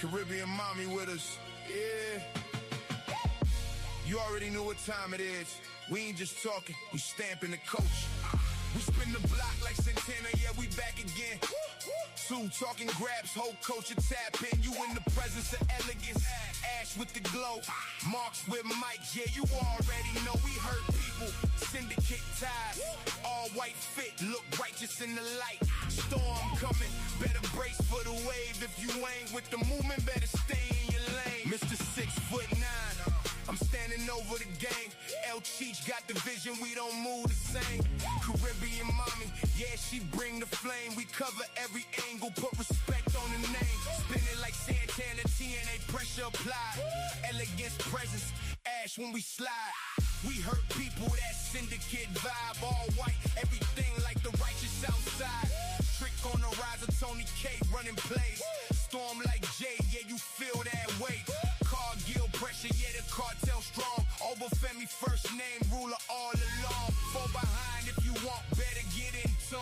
Caribbean mommy with us. Yeah. You already know what time it is. We ain't just talking, we stamping the coach. We spin the block like Santana, yeah, we back again. Two talking grabs, whole culture tap in. You in the presence of elegance. Ash with the glow, Marks with Mike. Yeah, you already know we hurt people. Syndicate ties, all white fit, look righteous in the light. Storm coming, better brace for the wave. If you ain't with the movement, better stay in your lane. Mr. 6'9", I'm standing over the game. El Cheech got the vision, we don't move the same. Caribbean mommy, yeah, she bring the flame. We cover every angle, put respect on the name. Spinning like Santana, TNA pressure applied. Elegance presence, Ash when we slide. We hurt people, that syndicate vibe. All white, everything like the righteous outside. Trick on the rise of Tony K, running plays. Storm like Jay, yeah, you feel that weight. Cargill pressure, yeah, the cartel strong. Over Femi, first name, ruler all along. Fall behind if you want, better get in tune.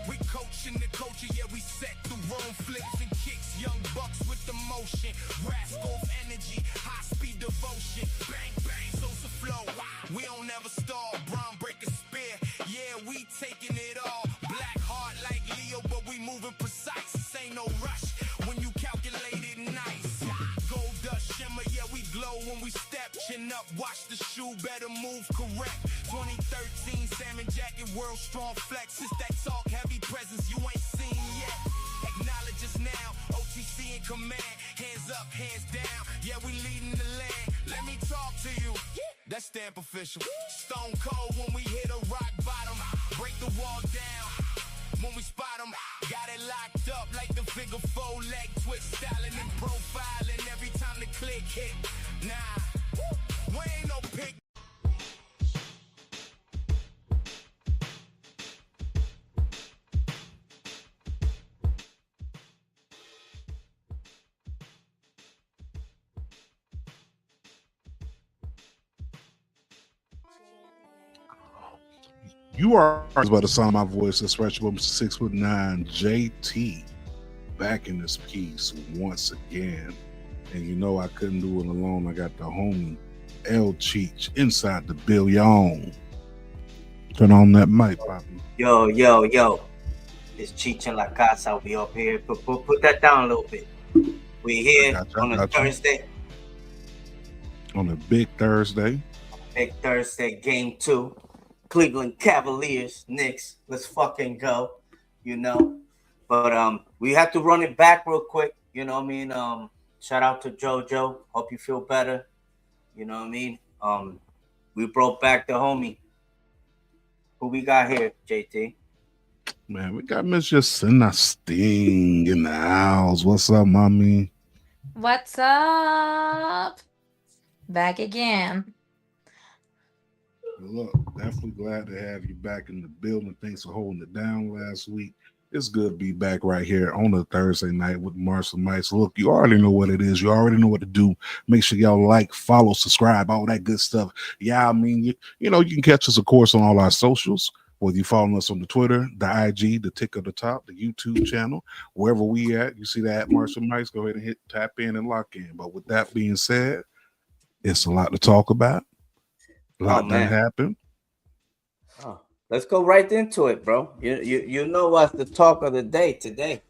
We coaching the culture, yeah, we set the room. Flips and kicks, young bucks with the motion. Rascal energy, high speed devotion. Bang, bang, Sosa flow. We don't never stall, Brown break a spear. Yeah, we taking it all. Black heart like Leo, but we moving precise. This ain't no rush when you calculate it nice. Gold dust shimmer, yeah, we glow when we step. Chin up, watch the shoe, better move correct. 2013 salmon jacket, world strong flex. It's that talk, heavy presence you ain't seen yet. Acknowledge us now, OTC in command. Hands up, hands down, yeah, we leading the land. Let me talk to you, that's stamp official. Stone cold when we hit a rock bottom. Break the wall down when we spot them. Got it locked up like the figure 4 leg twist. Styling and profiling every time the click hit. Nah, we ain't no pick. You are by the sound of my voice. That's right, your Mr. 6'9" JT back in this piece once again. And you know I couldn't do it alone. I got the homie El Cheech inside the billion. Turn on that mic, Poppy. Yo. It's Cheech in La Casa. We up here. Put that down a little bit. We here on a Thursday. On a big Thursday. Big Thursday, game 2. Cleveland Cavaliers, Knicks. Let's fucking go. You know. But we have to run it back real quick. You know what I mean? Shout out to JoJo. Hope you feel better. You know what I mean? We brought back the homie. Who we got here, JT? Man, we got Miss Jacinta Sting in the house. What's up, mommy? What's up? Back again. Look, definitely glad to have you back in the building. Thanks for holding it down last week. It's good to be back right here on a Thursday night with Marshall Mice. Look, you already know what it is. You already know what to do. Make sure y'all like, follow, subscribe, all that good stuff. Yeah, I mean, you know, you can catch us, of course, on all our socials. Whether you following us on the Twitter, the IG, the tick at the top, the YouTube channel, wherever we at, you see that Marshall Mice, go ahead and tap in and lock in. But with that being said, it's a lot to talk about. A lot done happened. Oh, let's go right into it, bro. You know what's the talk of the day today?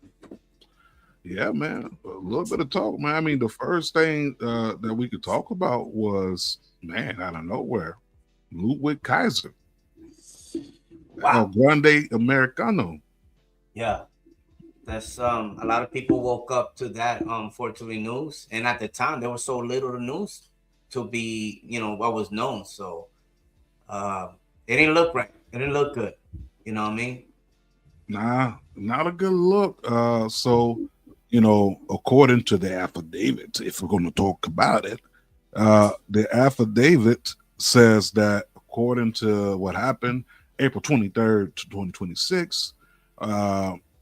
Yeah, man. A little bit of talk, man. I mean, the first thing that we could talk about was, man, out of nowhere, Ludwig Kaiser. Wow. El Grande Americano. Yeah. That's a lot of people woke up to that unfortunately news. And at the time there was so little news to be, you know, what was known. So it didn't look right. It didn't look good. You know what I mean? Nah, not a good look. So, you know, according to the affidavit, if we're going to talk about it, the affidavit says that according to what happened April 23rd to 2026,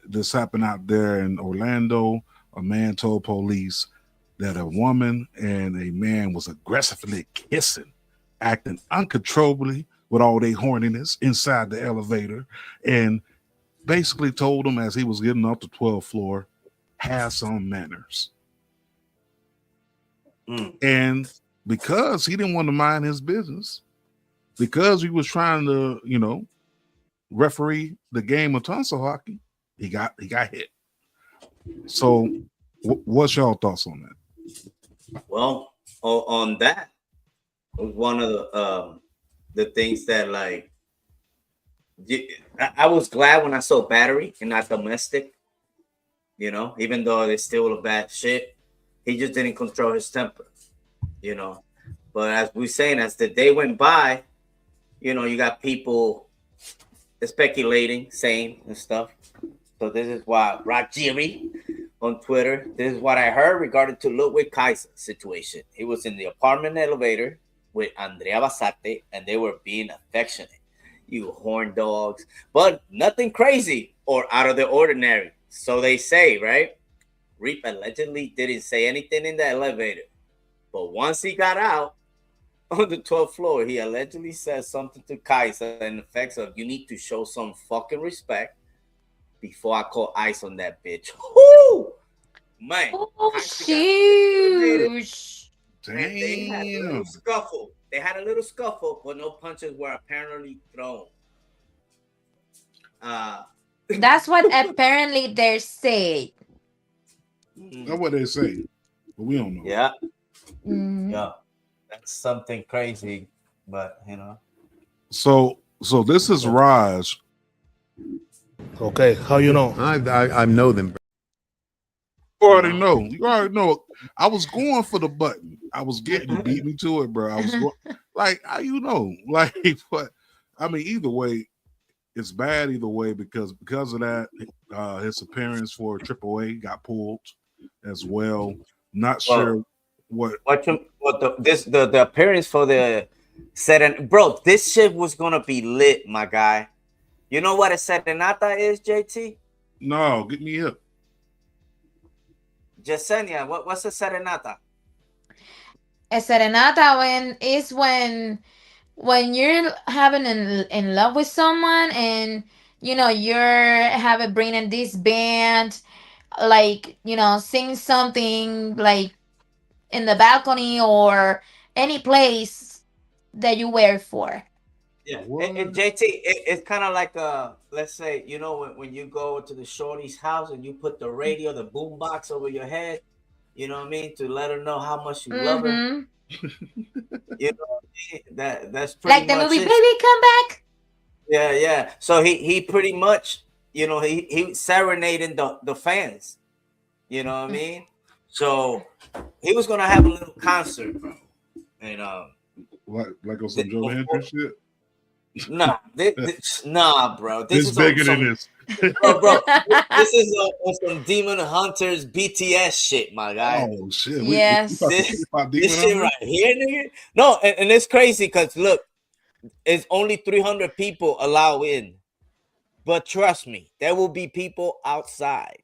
this happened out there in Orlando. A man told police that a woman and a man was aggressively kissing, acting uncontrollably with all their horniness inside the elevator, and basically told him as he was getting off the 12th floor, have some manners. And because he didn't want to mind his business, because he was trying to, referee the game of tonsil hockey, he got hit. So, what's y'all thoughts on that? Well, on that, one of the things that like I was glad when I saw Battery and not Domestic. Even though it's still a bad shit, he just didn't control his temper. But as we're saying, as the day went by, you got people speculating, saying and stuff. So this is why Rajiri on Twitter, this is what I heard regarding to Ludwig Kaiser's situation. He was in the apartment elevator with Andrea Basarte, and they were being affectionate. You horn dogs, but nothing crazy or out of the ordinary. So they say, right? Reap allegedly didn't say anything in the elevator. But once he got out on the 12th floor, he allegedly said something to Kaiser in the effects of, you need to show some fucking respect before I call ice on that bitch. Woo! Man. Oh, sheesh. Damn. They had a little scuffle. But no punches were apparently thrown. That's what apparently they say. That's what they say, but we don't know. Yeah. Mm. Yeah. That's something crazy, but So this is Raj. Okay, how you know? I know them. You already know. I was going for the button. I was getting to beat me to it, bro. I was going, like, how you know? Like, but I mean, either way, it's bad either way because of that, his appearance for AAA got pulled as well. Not sure the appearance for the set, and bro, this shit was gonna be lit, my guy. You know what a serenata is, JT? No, get me up. Yesenia, what's a serenata? A serenata when you're having in love with someone, and you're bringing this band, like sing something like in the balcony or any place that you wear for. Yeah, JT, it's kind of like let's say when you go to the shorty's house and you put the radio, the boom box over your head, you know what I mean, to let her know how much you love her. You know what I mean? That's pretty like the much movie it. Baby Come Back. Yeah. So he pretty much, he serenading the fans. You know what I mean? So he was gonna have a little concert, bro. And like on some Joe Hendrix shit. Nah, bro. This is bigger than this. Bro, this is on some Demon Hunters BTS shit, my guy. Oh shit! Yes, this shit right here, nigga. No, and it's crazy because look, it's only 300 people allowed in, but trust me, there will be people outside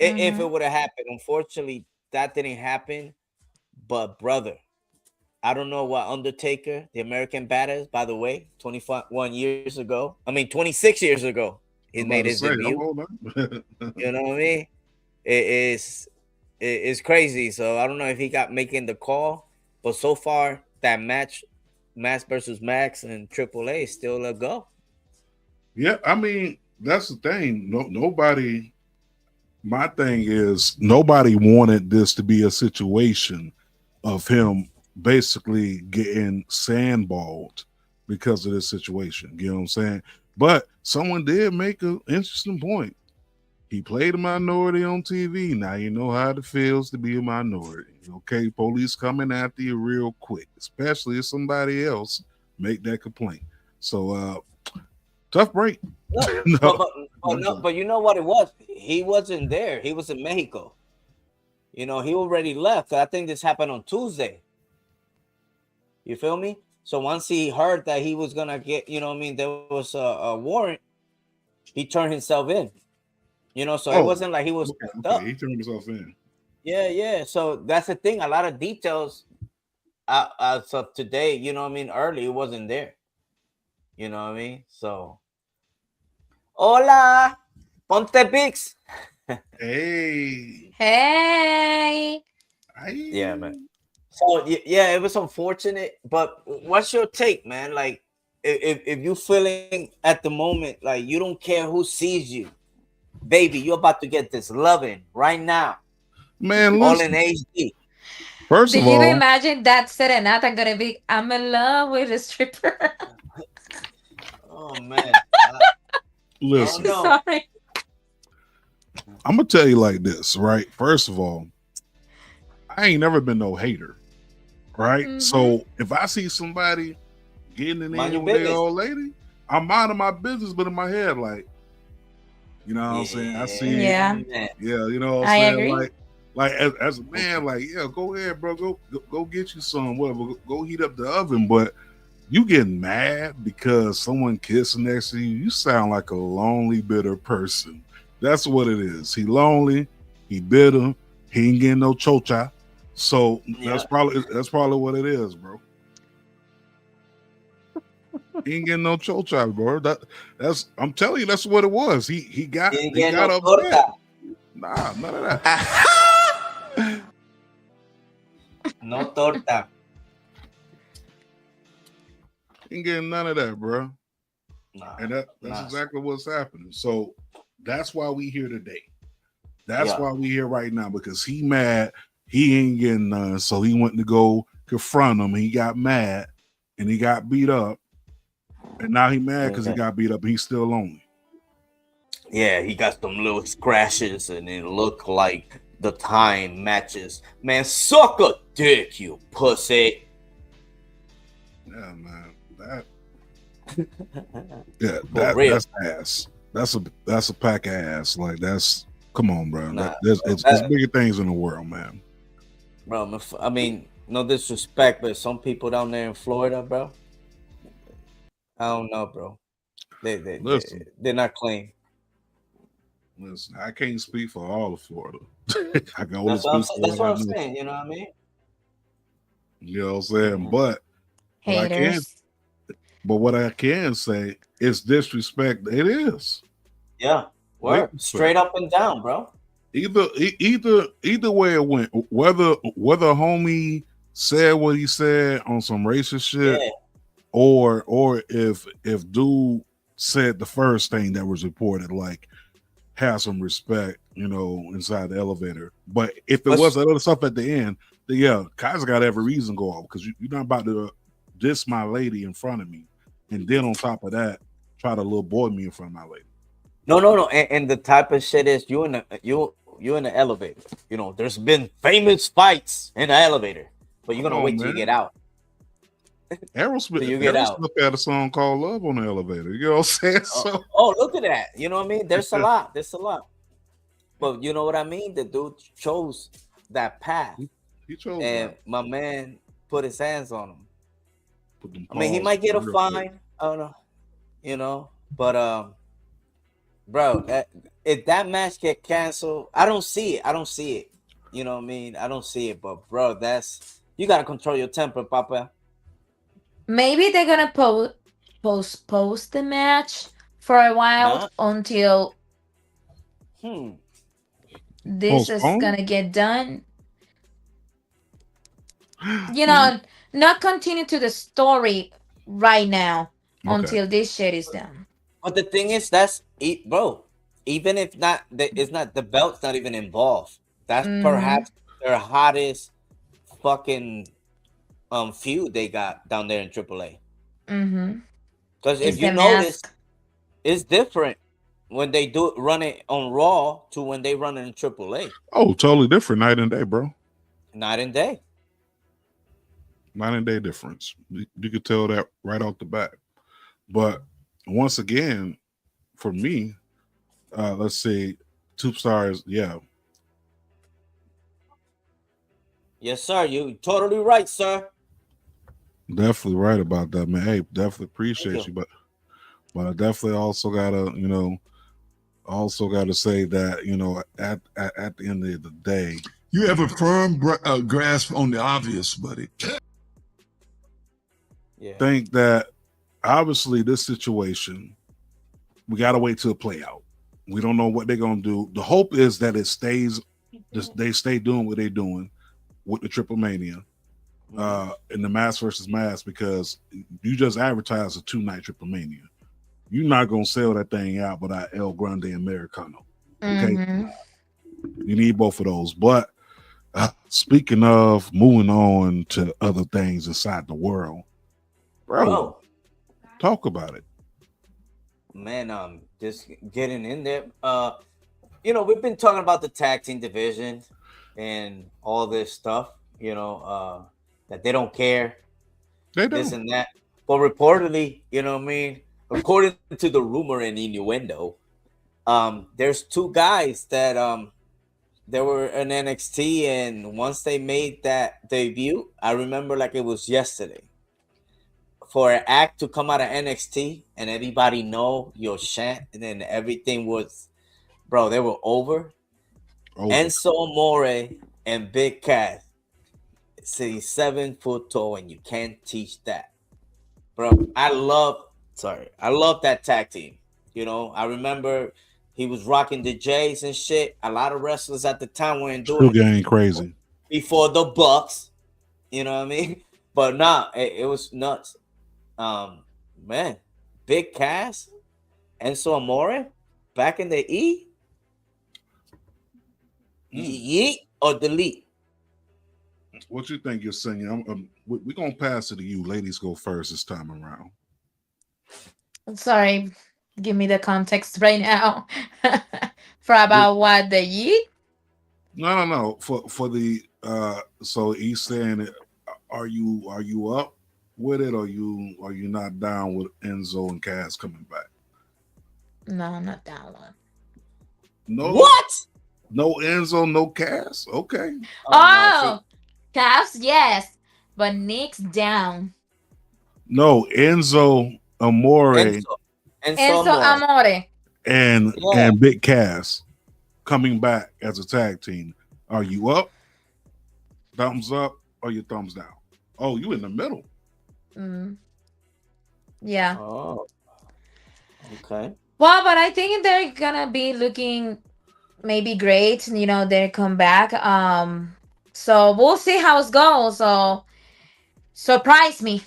if it would have happened. Unfortunately, that didn't happen. But brother, I don't know what Undertaker, the American Badass, by the way, 26 years ago, he made his debut. You know what I mean? It's crazy. So I don't know if he got making the call, but so far that match, Max versus Max and AAA, is still a go. Yeah, I mean that's the thing. Nobody. My thing is nobody wanted this to be a situation of him basically getting sandballed because of this situation. You know what I'm saying? But someone did make an interesting point. He played a minority on TV. Now you know how it feels to be a minority. Okay, police coming after you real quick, especially if somebody else make that complaint. So tough break. But you know what it was? He wasn't there. He was in Mexico. He already left. I think this happened on Tuesday. You feel me? So once he heard that he was gonna get, there was a warrant, he turned himself in. So it wasn't like he was up. He turned himself in. Yeah. So that's the thing. A lot of details as of today, early, it wasn't there. You know what I mean? So hola, ponte Bix. Hey. Hey. Yeah, man. So yeah, it was unfortunate. But what's your take, man? Like, if you feeling at the moment like you don't care who sees you, baby, you're about to get this loving right now, Man, all in listen. HD. First of Did you all, imagine that serenata gonna be? I'm in love with a stripper. Oh man, I don't listen. know. Sorry. I'm gonna tell you like this, right? First of all, I ain't never been no hater, right? Mm-hmm. So if I see somebody getting it Mind your in with their business. old lady, I'm minding my business, but in my head, like, you know what I'm saying? I see it. Yeah, Man. Yeah, you know what I'm I saying? agree. Like as a man, like, yeah, go ahead, bro. Go get you some, whatever. Go heat up the oven. But you getting mad because someone kissing next to you, you sound like a lonely, bitter person. That's what it is. He lonely, he bitter, he ain't getting no chocha. So Yeah. that's probably what it is, bro. He ain't getting no chocha, bro. That's I'm telling you, that's what it was. He You ain't getting got no upset. torta. Nah, none of that. No torta. Ain't getting none of that, bro. Nah, And that's nah. exactly what's happening. So that's why we here today. That's Yeah. why we here right now, because he mad, he ain't getting none. So he went to go confront him. He got mad and he got beat up. And now he mad because he got beat up and he's still lonely. Yeah, he got some little scratches and it looked like the time matches. Man, suck a dick, you pussy. Yeah, man. For real. That's ass. That's a pack of ass. Like come on, bro. Nah, It's bigger things in the world, man. bro, I mean, no disrespect, but some people down there in Florida, bro, I don't know, bro. Listen, They're not clean. listen. I can't speak for all of Florida. I can only speak for That's what what I I'm know. saying. You know what I mean? You know what I'm saying? But Haters. what I can say is disrespect. It is. Yeah. Big Word. respect. Straight up and down, bro. Either way it went, whether homie said what he said on some racist shit, Yeah. or if dude said the first thing that was reported, like have some respect, inside the elevator. But if it was that other stuff at the end, then yeah, Kaiser got every reason to go off, because you're not about to diss my lady in front of me, and then on top of that, try to little boy me in front of my lady. No. And the type of shit is you in the elevator. You know, there's been famous fights in the elevator, but you're Come gonna on, wait till you man. get out. Aerosmith, Till you get out. had a song called "Love" on the elevator. You know what I'm saying? So, Look at that. You know what I mean? There's a lot. But you know what I mean? The dude chose that path, he chose and that. my man put his hands on him. Put them I mean, he paws might get a real quick. fine. I don't know. But bro, if that match get canceled, I don't see it. You know what I mean? I don't see it. But bro, you gotta control your temper, Papa. Maybe they're gonna postpone the match for a while Nah. until Hmm. this is Postpone. gonna get done. You know, not continue to the story right now Okay. until this shit is done. But the thing is, bro. Even if not, it's not the belt's not even involved. That's Mm-hmm. perhaps their hottest fucking feud they got down there in AAA. Mm-hmm. Because if It's you the notice, mask. it's different when they run it on Raw to when they run it in AAA. Oh, totally different night and day, bro. Night and day. Night and day difference. You could tell that right off the bat. But once again, for me, let's say two stars. Yeah, Yes, sir. You totally right, sir. definitely right about that, man. Hey, definitely Thank appreciate you. you, but I definitely also gotta say that at the end of the day, You have a firm grasp on the obvious, buddy. Yeah. think that obviously this situation, we gotta wait till it play out. We don't know what they're gonna do. The hope is that it stays. They stay doing what they're doing with the Triple Mania, in the mass versus mass, because you just advertised a 2-night Triple Mania. You're not gonna sell that thing out without El Grande Americano. Okay, you need both of those. But speaking of moving on to other things inside the world, bro, talk about it. Man, just getting in there. We've been talking about the tag team division and all this stuff, that they don't care, They this don't. and that. But reportedly, according to the rumor and innuendo, there's two guys that they were in NXT, and once they made that debut, I remember like it was yesterday, for an act to come out of NXT and everybody know your chant, and then everything was, bro, they were over. Enzo Amore and Big Cass. See, 7 foot tall, and you can't teach that, bro. I love that tag team. I remember he was rocking the J's and shit. A lot of wrestlers at the time weren't doing Still getting crazy before the Bucks. You know what I mean? But nah, it was nuts. Man, Big Cass, Enzo Amore, back in the E. Yeet or delete? What you think you're singing? We're gonna pass it to you. Ladies go first this time around. Sorry, give me the context right now. For about what, the yeet? No. For the so he's saying it. Are you up with it, or are you not down with Enzo and Cass coming back? No, not that one. No. What? No Enzo, no Cass. Okay. Oh, Cass, yes, but Nick's down. No, Enzo Amore Enzo Amore and Big Cass coming back as a tag team. Are you up? Thumbs up or your thumbs down? Oh, you in the middle. Yeah. Oh, okay. Well, but I think they're gonna be looking maybe great. They come back. So we'll see how it goes. So surprise me.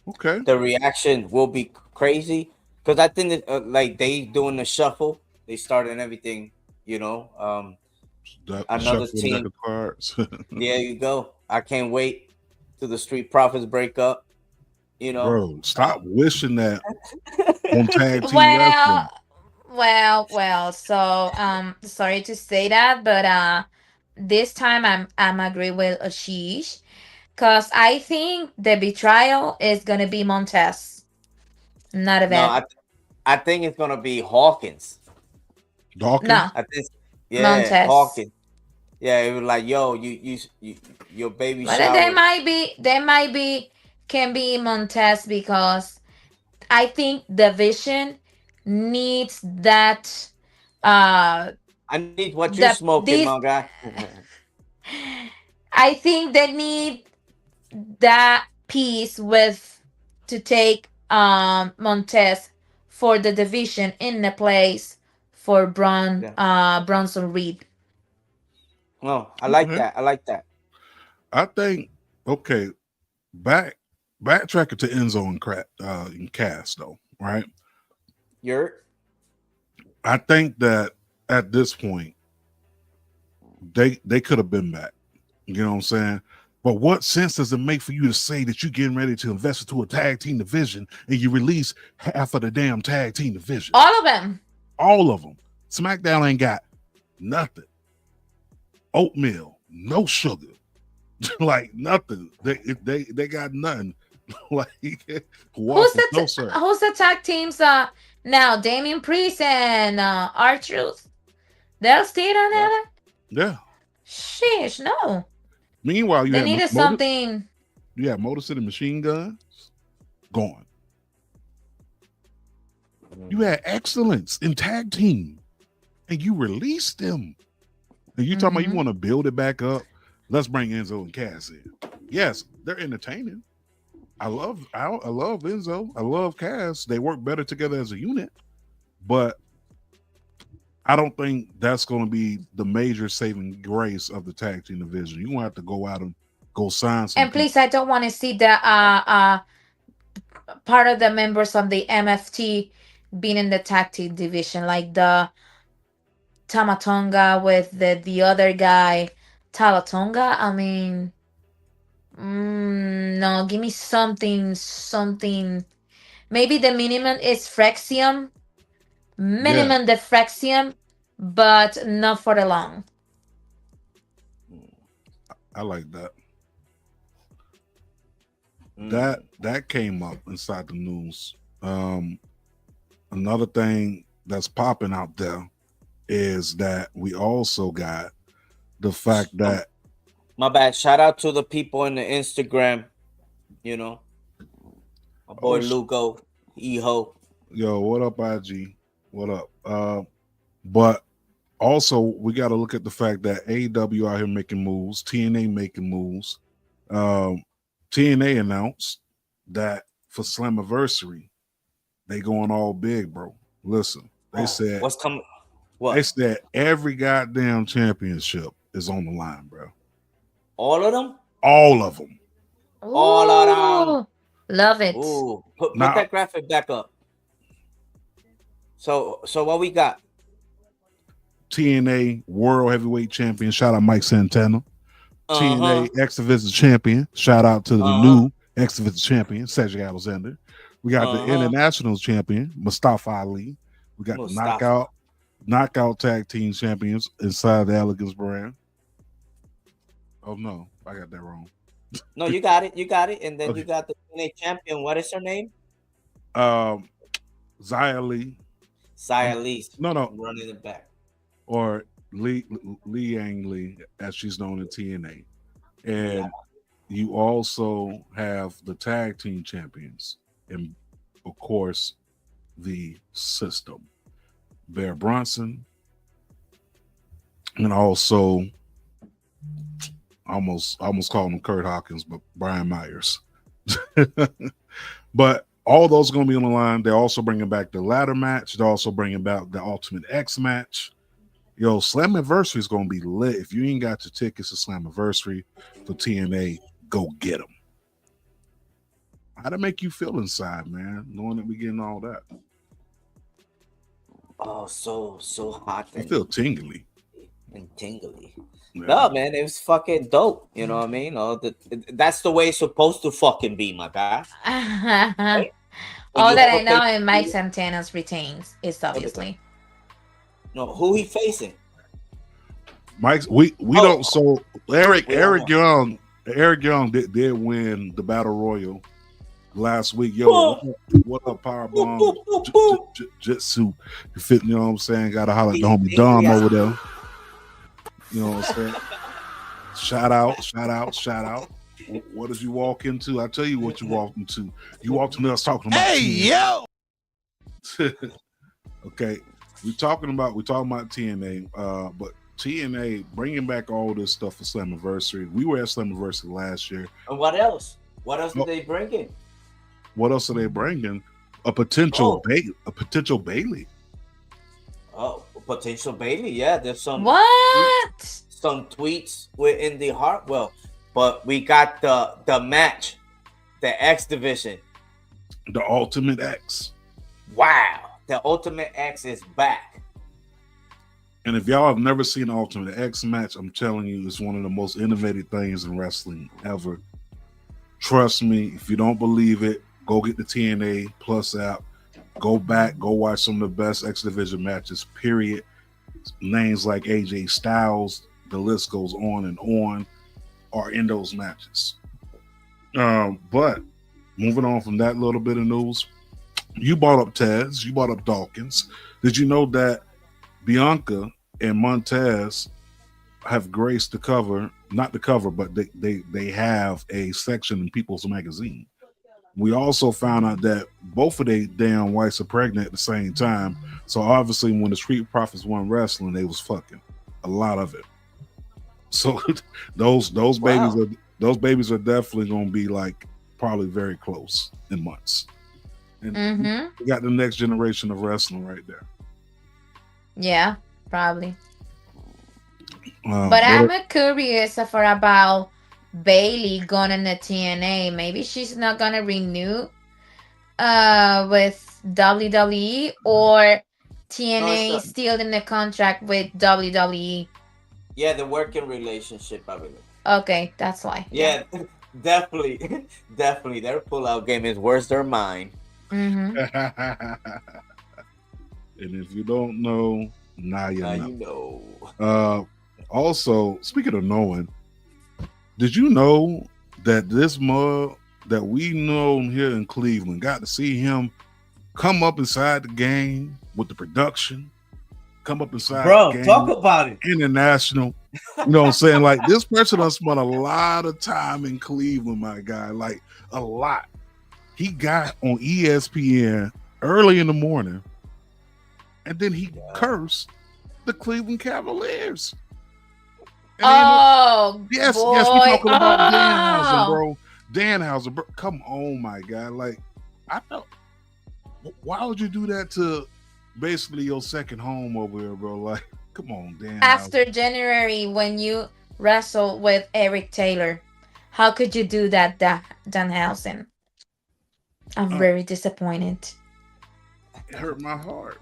Okay. The reaction will be crazy because I think that, like they doing the shuffle. They started everything. Another team. Cards. There you go. I can't wait till the Street Profits break up. Bro, stop wishing that on tag team wrestling. Well. So sorry to say that, but this time I'm agree with Ashish, because I think the betrayal is gonna be Montez, not a No, bad. I think it's gonna be Hawkins. Dawkins? No, I think, Montez. Hawkins. Yeah, it was like, yo, you your baby But shower. they might be can be Montez, because I think the vision needs that. I need what you're smoking, my guy. I think they need that piece to take Montez for the division in the place for Bronson Reed. No, I like that. I like that. I think backtracking to Enzo and Cass though, right? I think that at this point they could have been back. You know what I'm saying? But what sense does it make for you to say that you're getting ready to invest into a tag team division and you release half of the damn tag team division? All of them. All of them. SmackDown ain't got nothing. Oatmeal, no sugar, like nothing. They got nothing. Like who's the tag teams now? Damian Priest and R-Truth. They'll stay on that? Yeah. Sheesh, no. Meanwhile, they needed something. Yeah, Motor City Machine Guns gone. You had excellence in tag team, and you released them. And you talking about you want to build it back up? Let's bring Enzo and Cass in. Yes, they're entertaining. I love Enzo. I love Cass. They work better together as a unit, but I don't think that's going to be the major saving grace of the tag team division. You want to have to go out go sign some And people. please, I don't want to see the part of the members of the MFT being in the tag team division, like the Tamatonga with the other guy, Talatonga. I mean, no, give me something. Maybe the minimum is Frexium, Yeah, minimum the Frexium, but not for the long. I like that. Mm. That came up inside the news. Another thing that's popping out there is that we also got the fact that My bad. Shout out to the people in the Instagram. You know, my boy Lugo, Eho. yo, what up, IG? What up? But also we got to look at the fact that AEW out here making moves, TNA making moves. TNA announced that for Slammiversary, they going all big, bro. Listen, they said What's coming? they What? said every goddamn championship is on the line, bro. All of them? All of them. All of them. Ooh, love it. Ooh, put Now, that graphic back up. So what we got? TNA World Heavyweight Champion, shout out Mike Santana. Uh-huh. TNA X Division Champion, shout out to the new X Division Champion, Cedric Alexander. We got the International Champion, Mustafa Ali. We got the knockout tag team champions inside the Elegance brand. Oh no, I got that wrong. No, you got it. You got it. And then Okay. you got the TNA champion. What is her name? Xia Li. Xia Li. No. Running it back. Or Liang Li, as she's known in TNA. And you also have the tag team champions, and of course, the system. Bear Bronson, and also almost called him Kurt Hawkins, but Brian Myers. But all those are going to be on the line. They're also bringing back the ladder match. They're also bringing back the Ultimate X match. Yo, Slammiversary is going to be lit. If you ain't got your tickets to Slammiversary for TNA, go get them. How'd it make you feel inside, man, knowing that we getting all that? Oh, so hot. I feel tingly. And tingly. Yeah. No, man, it was fucking dope. You know what I mean? That's the way it's supposed to fucking be, my guy. Right? All that I know in Mike Santana's retains is obviously. No, who he facing? Mike's we don't. So Eric Young did win the Battle Royal last week. Yo, what up, Powerbomb Jitsu? You fit? You know what I'm saying? Got to holler at the homie Dom over there. You know what I'm saying? Shout out. What did you walk into? I tell you what you walked into. You walked into us talking about. Hey, yo. Okay, we're talking about TNA, but TNA bringing back all this stuff for Slammiversary. We were at Slammiversary last year. And what else? What else did they bring in? What else are they bringing? A potential Bailey. Oh, potential Bailey. Yeah, there's some tweets with Indy Hartwell, but we got the match, the X division, the Ultimate X. Wow, the Ultimate X is back. And if y'all have never seen an Ultimate X match, I'm telling you, it's one of the most innovative things in wrestling ever. Trust me, if you don't believe it, go get the TNA Plus app. Go back, go watch some of the best X Division matches, period. Names like AJ Styles, the list goes on and on, are in those matches. But moving on from that little bit of news, you brought up Taz, you brought up Dawkins. Did you know that Bianca and Montez have graced the cover, not the cover, but they have a section in People's Magazine. We also found out that both of they damn wives are pregnant at the same time. So obviously when the Street Profits won wrestling, they was fucking a lot of it. So those babies are definitely gonna be like probably very close in months. And we got the next generation of wrestling right there. Yeah, probably. But I'm curious for about Bailey going in the TNA. Maybe she's not gonna renew with WWE, or No, it's TNA not. still in the contract with WWE. Yeah, the working relationship, I believe. Okay, that's why. Yeah, definitely, definitely. Their pullout game is worse than mine. Mm-hmm. And if you don't know, now you Now know. you know. Also, speaking of knowing, did you know that this mug that we know here in Cleveland got to see him come up inside the game with the production, come up inside Bro, the game, talk about it. international. You know what I'm saying? Like, this person done spent a lot of time in Cleveland, my guy. Like, a lot. He got on ESPN early in the morning, and then he cursed the Cleveland Cavaliers. And yes, boy. yes, we talking about Danhausen, Oh. bro. Danhausen, bro. Come on, my guy. Like, I thought, why would you do that to basically your second home over here, bro? Like, come on, Danhausen. After January, when you wrestled with Eric Taylor, how could you do that, Danhausen? I'm very disappointed. It hurt my heart.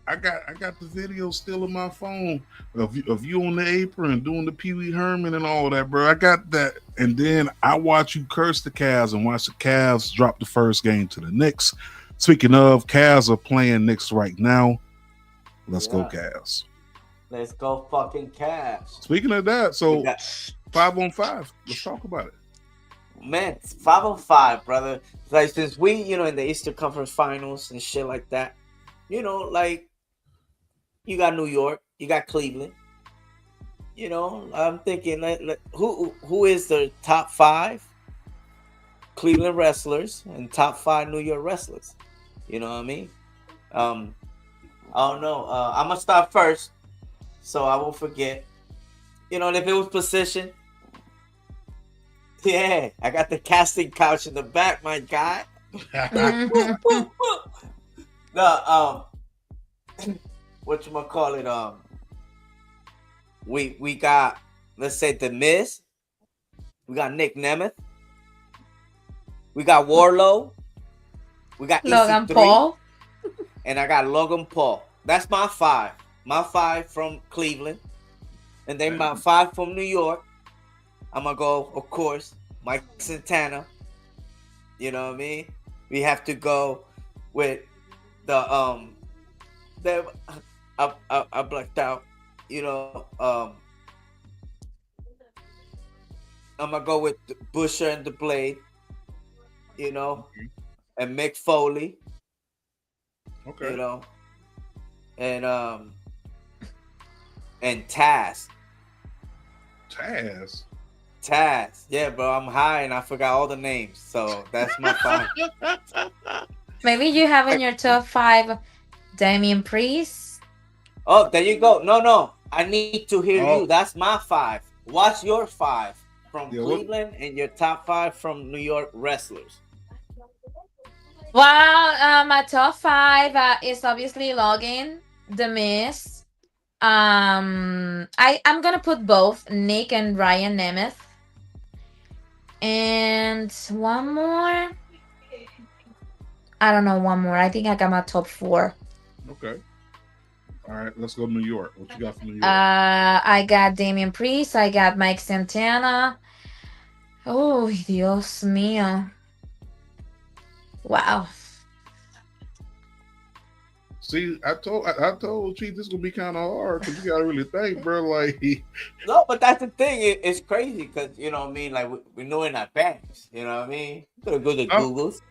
I got the video still in my phone of you on the apron doing the Pee Wee Herman and all that, bro. I got that, and then I watch you curse the Cavs and watch the Cavs drop the first game to the Knicks. Speaking of, Cavs are playing Knicks right now. Let's go Cavs. Let's go fucking Cavs. Speaking of that, so 5-on-5. Let's talk about it. Man, it's 5-on-5, brother. Like, since we, in the Eastern Conference Finals and shit like that, like, you got New York, you got Cleveland. I'm thinking, who is the top 5 Cleveland wrestlers and top 5 New York wrestlers? You know what I mean? I don't know. I'm gonna start first, so I won't forget. And if it was position, yeah, I got the casting couch in the back, my guy. No, whatchamacallit, we got, let's say, The Miz. We got Nick Nemeth. We got Warlow. We got Logan EC3, Paul. and I got Logan Paul. That's my 5. My 5 from Cleveland. And then my 5 from New York. I'm going to go, of course, Mike Santana. You know what I mean? We have to go with I blacked out. I'm going to go with Busher and the Blade. And Mick Foley. Okay. And Taz. Taz. Yeah, bro, I'm high and I forgot all the names. So that's my 5. Maybe you have in your top 5 Damian Priest. Oh, there you go. No. I need to hear you. That's my 5. What's your 5 from Cleveland and your top 5 from New York wrestlers? Well, my top 5 is obviously Logan, The Miz. I'm gonna put both Nick and Ryan Nemeth, and one more. I don't know, one more. I think I got my top 4. Okay. All right, let's go to New York. What you got from New York? I got Damian Priest. I got Mike Santana. Oh, Dios mío. Wow. See, I told Chief this is gonna be kind of hard because you gotta really think, bro. Like, no, but that's the thing. It's crazy because you know what I mean. Like we know in advance. You know what I mean. You gotta go to Google's.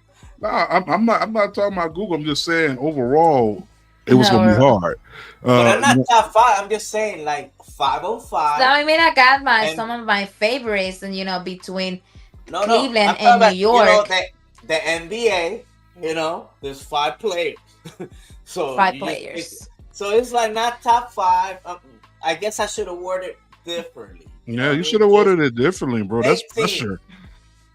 Nah, I'm not talking about Google. I'm just saying overall, it was gonna be hard. But I'm not top 5. I'm just saying like 5-on-5. So I mean, I got some of my favorites, and between Cleveland and New York. The NBA. There's 5 players. So 5 players. So it's like not top 5. I guess I should have worded it differently. Yeah, you should have worded it differently, bro. That's pressure.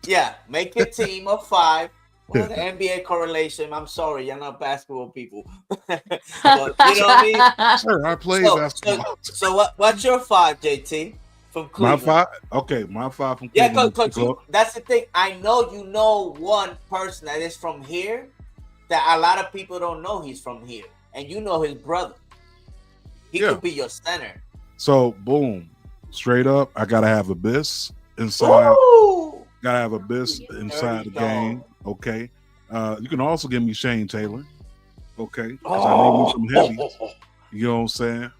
Yeah, make a team of 5. Well, the NBA correlation. I'm sorry, you're not basketball people. But, you know what I mean? Sure, I play basketball. So what's your 5, JT? from My Cleveland. 5. Okay, my 5 from Yeah, Cleveland. because that's the thing. I know you know one person that is from here that a lot of people don't know he's from here, and you know his brother. He could be your center. So boom, straight up, I gotta have Abyss inside. Woo! Gotta have Abyss inside the game. Okay. You can also give me Shane Taylor. Okay. Because I need me some heavies. You know what I'm saying?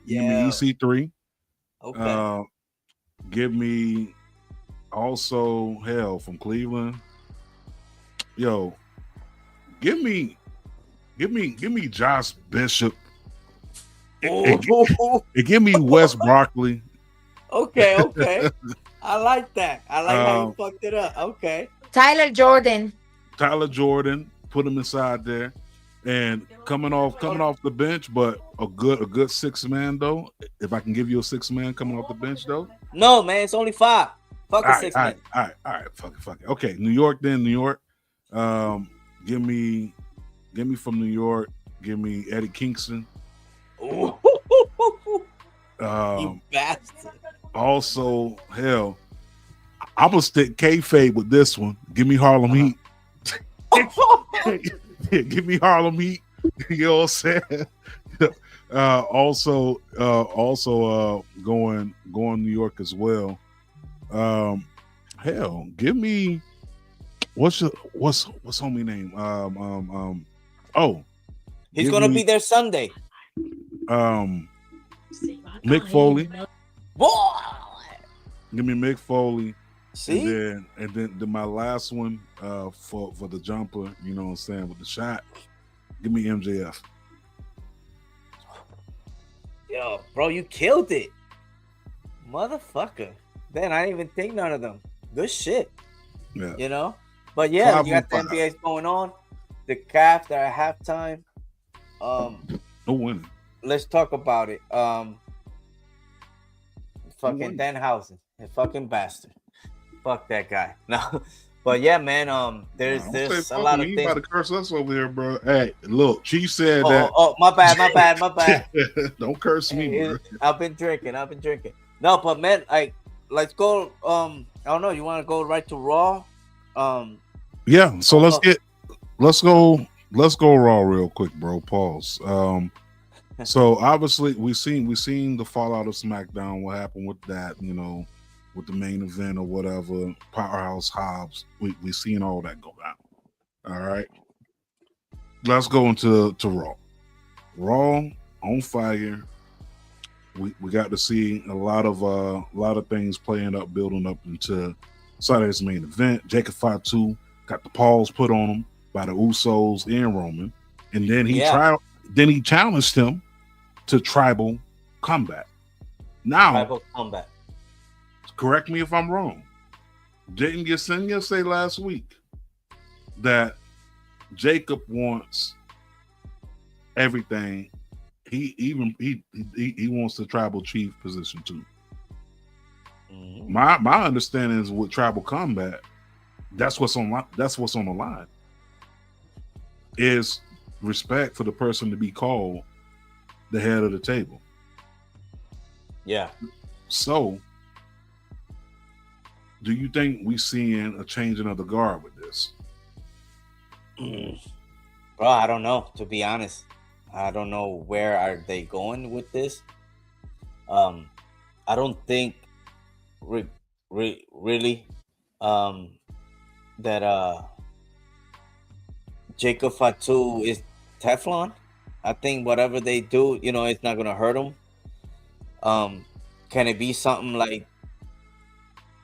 Give me EC3. Okay. Give me also hell from Cleveland. Yo, give me Josh Bishop. And give me Wes Barkley. Okay. I like that. I like how you fucked it up. Okay. Tyler Jordan, put him inside there, and coming off the bench, but a good 6-man though. If I can give you a 6-man coming off the bench though. No, man, it's only 5. Fuck a 6-man. All right. Fuck it. Okay, New York. Give me from New York. Give me Eddie Kingston. You bastard. Also, hell, I'm gonna stick kayfabe with this one. Give me Harlem Heat. Give me Harlem Heat. You know what I'm saying? Also, going New York as well. Hell, give me what's homie name? He's gonna be there Sunday. Mick Foley. Boy. Give me Mick Foley. See? And then my last one for the jumper, you know what I'm saying, with the shot. Give me MJF. Yo, bro, you killed it. Motherfucker. Then I didn't even think none of them. Good shit. Yeah. You know? But yeah, 5 you got the and 5. NBA's going on. The Cavs, they're at halftime. No winning. Let's talk about it. Fucking Danhausen, a fucking bastard. Fuck that guy. No, but yeah, man. There's a lot of things. You about to curse us over here, bro. Hey, look, Chief said that. Oh, my bad. Don't curse me, bro. I've been drinking. No, but man, let's go. I don't know. You want to go right to Raw? Yeah. So let's go Raw real quick, bro. Pause. So obviously we seen the fallout of SmackDown. What happened with that? You know, with the main event or whatever. Powerhouse Hobbs. We seen all that go down. All right. Let's go into Raw. Raw on fire. We got to see a lot of things building up into Saturday's main event. Jacob Fatu got the paws put on him by the Usos and Roman, and then he challenged him to tribal combat. Now, tribal combat. Correct me if I'm wrong. Didn't Yesenia say last week that Jacob wants everything? He wants the tribal chief position too. Mm-hmm. My understanding is with tribal combat, that's what's on the line. Is respect for the person to be called the head of the table. Yeah. So, do you think we seeing a changing of the guard with this? Bro, I don't know. To be honest, I don't know where are they going with this. I don't think really that Jacob Fatu is Teflon. I think whatever they do, it's not gonna hurt him. Can it be something like,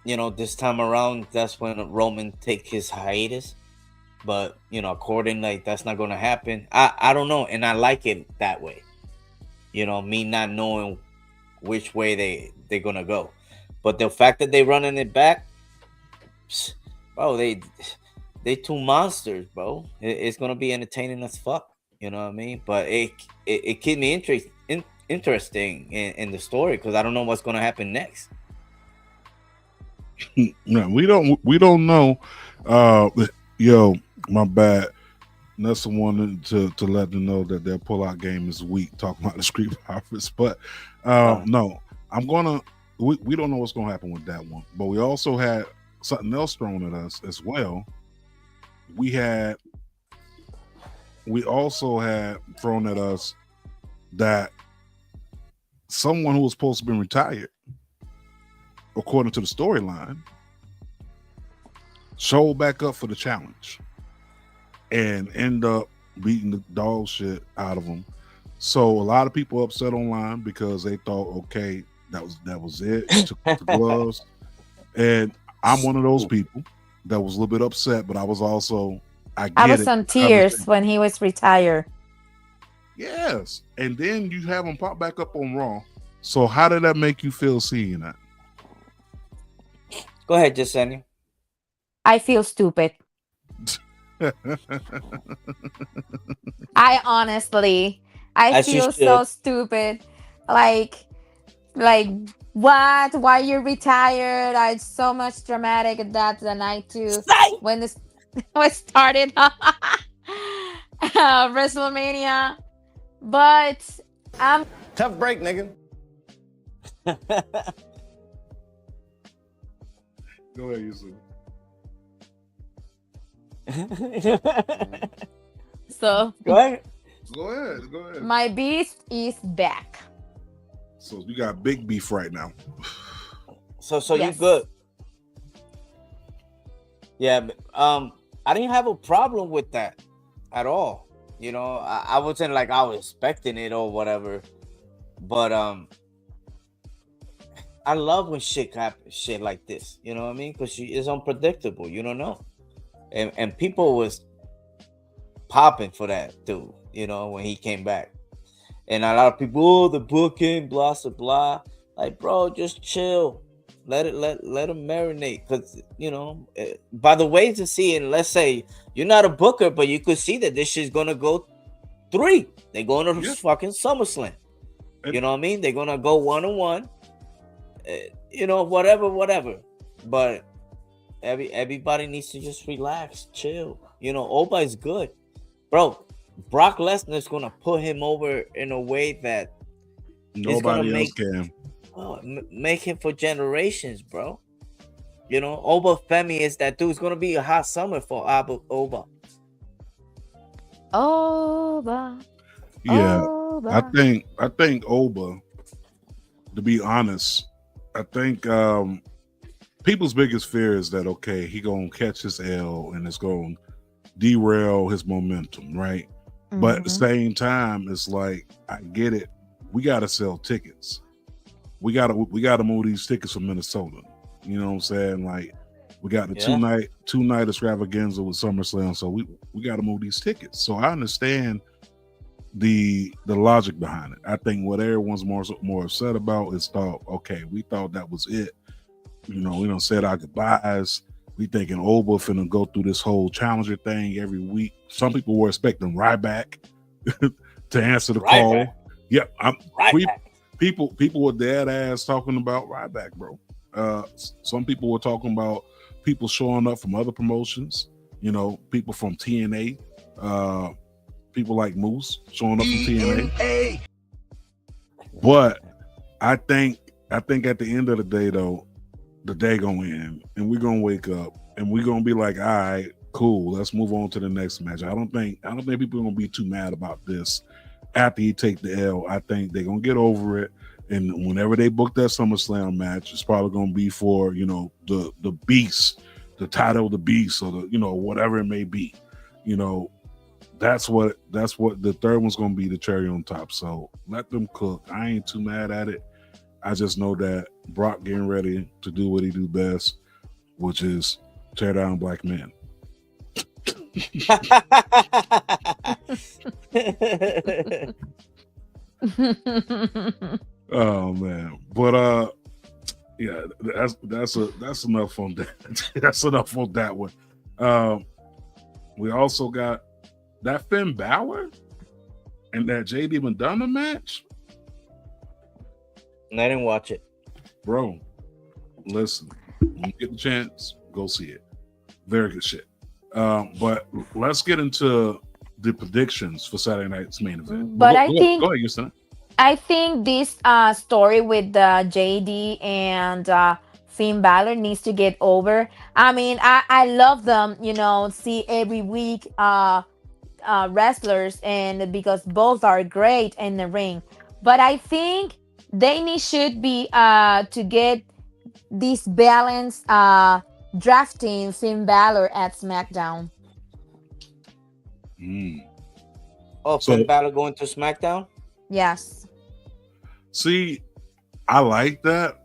this time around, that's when Roman take his hiatus? But, according, that's not gonna happen. I don't know, and I like it that way. Me not knowing which way they're gonna go. But the fact that they running it back, bro, they two monsters, bro. It's gonna be entertaining as fuck. You know what I mean? But it keeps me interesting in the story because I don't know what's gonna happen next. No, we don't know. Yo, my bad. Nessa wanted to let them know that their pullout game is weak. Talking about the Street Profits, but no, I'm gonna we don't know what's going to happen with that one. But we also had something else thrown at us as well. We also had thrown at us that someone who was supposed to be retired, according to the storyline, showed back up for the challenge and end up beating the dog shit out of them. So a lot of people upset online because they thought, okay, that was it. Took the gloves. And I'm one of those people that was a little bit upset, but I was also, I was on tears when he was retired. Yes. And then you have him pop back up on Raw. So how did that make you feel seeing that? Go ahead, Jasenia. I feel stupid. I honestly, I feel so stupid. Like what? Why you're retired? I so much dramatic at that the night too. When this was started WrestleMania. But I'm tough break, nigga. Go ahead, Yusuf. So go ahead. My beast is back. So you got big beef right now. So yes. You good? Yeah. I didn't have a problem with that at all. You know, I wasn't like I was expecting it or whatever. But I love when shit happens, shit like this. You know what I mean? Because it's unpredictable. You don't know. And people was popping for that dude, you know, when he came back. And a lot of people, oh, the booking, blah, blah, blah. Like, bro, just chill. Let him marinate. Because, you know, by the way to see, and let's say you're not a booker, but you could see that this shit's going to go 3. They're going to fucking SummerSlam. You know what I mean? They're going to go 1-on-1. You know, whatever. But everybody needs to just relax, chill. You know, Oba is good. Bro, Brock Lesnar is going to put him over in a way that nobody else can. Make him for generations, bro. You know, Oba Femi is that dude. It's going to be a hot summer for Oba. Yeah, Oba. I think Oba, to be honest, I think people's biggest fear is that, okay, he going to catch his L and it's going to derail his momentum, right? Mm-hmm. But at the same time, it's like, I get it. We got to sell tickets. We got to move these tickets from Minnesota. You know what I'm saying? Like, we got the two night extravaganza with SummerSlam, so we got to move these tickets. So I understand the logic behind it. I think what everyone's more upset about is thought, okay, we thought that was it. You know, we done said our goodbyes. We thinking Oba finna go through this whole challenger thing every week. Some people were expecting Ryback to answer the call. Yep, people were dead ass talking about Ryback, bro. Some people were talking about people showing up from other promotions. You know, people from TNA. People like Moose showing up from TNA. But I think at the end of the day, though, the day gonna end, and we're gonna wake up, and we're gonna be like, all right, cool, let's move on to the next match. I don't think people are gonna be too mad about this after he take the L. I think they're gonna get over it, and whenever they book that SummerSlam match, it's probably gonna be for, you know, the Beast, the title of the Beast, or the, you know, whatever it may be. You know, that's what the third one's gonna be, the cherry on top. So let them cook. I ain't too mad at it. I just know that Brock getting ready to do what he do best, which is tear down black men. Oh man, but yeah, that's enough on that. That's enough on that one. We also got that Finn Balor and that JD Madonna match. I didn't watch it. Bro, listen, when you get the chance, go see it. Very good shit. But let's get into the predictions for Saturday night's main event. But go ahead, you son. I think this story with JD and Finn Balor needs to get over. I mean, I love them, see every week wrestlers, and because both are great in the ring. But I think should be to get this balance drafting Finn Balor at SmackDown. Mm. Oh, So Finn Balor going to SmackDown? Yes. see, I like that,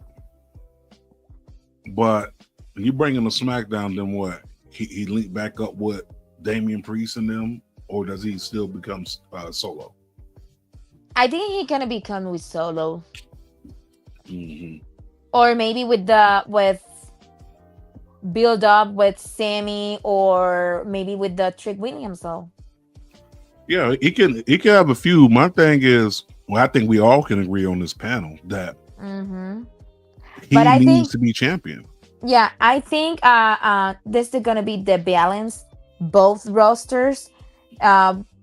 but when you bring him to SmackDown, then what? He link back up with Damian Priest and them, or does he still become solo? I think he gonna become with Solo, Hmm. or maybe with build up with Sammy, or maybe with the Trick Williams. So Yeah, he can have a few. My thing is, well, I think we all can agree on this panel that he but I needs think, to be champion. yeah, I think this is gonna be the balance, both rosters,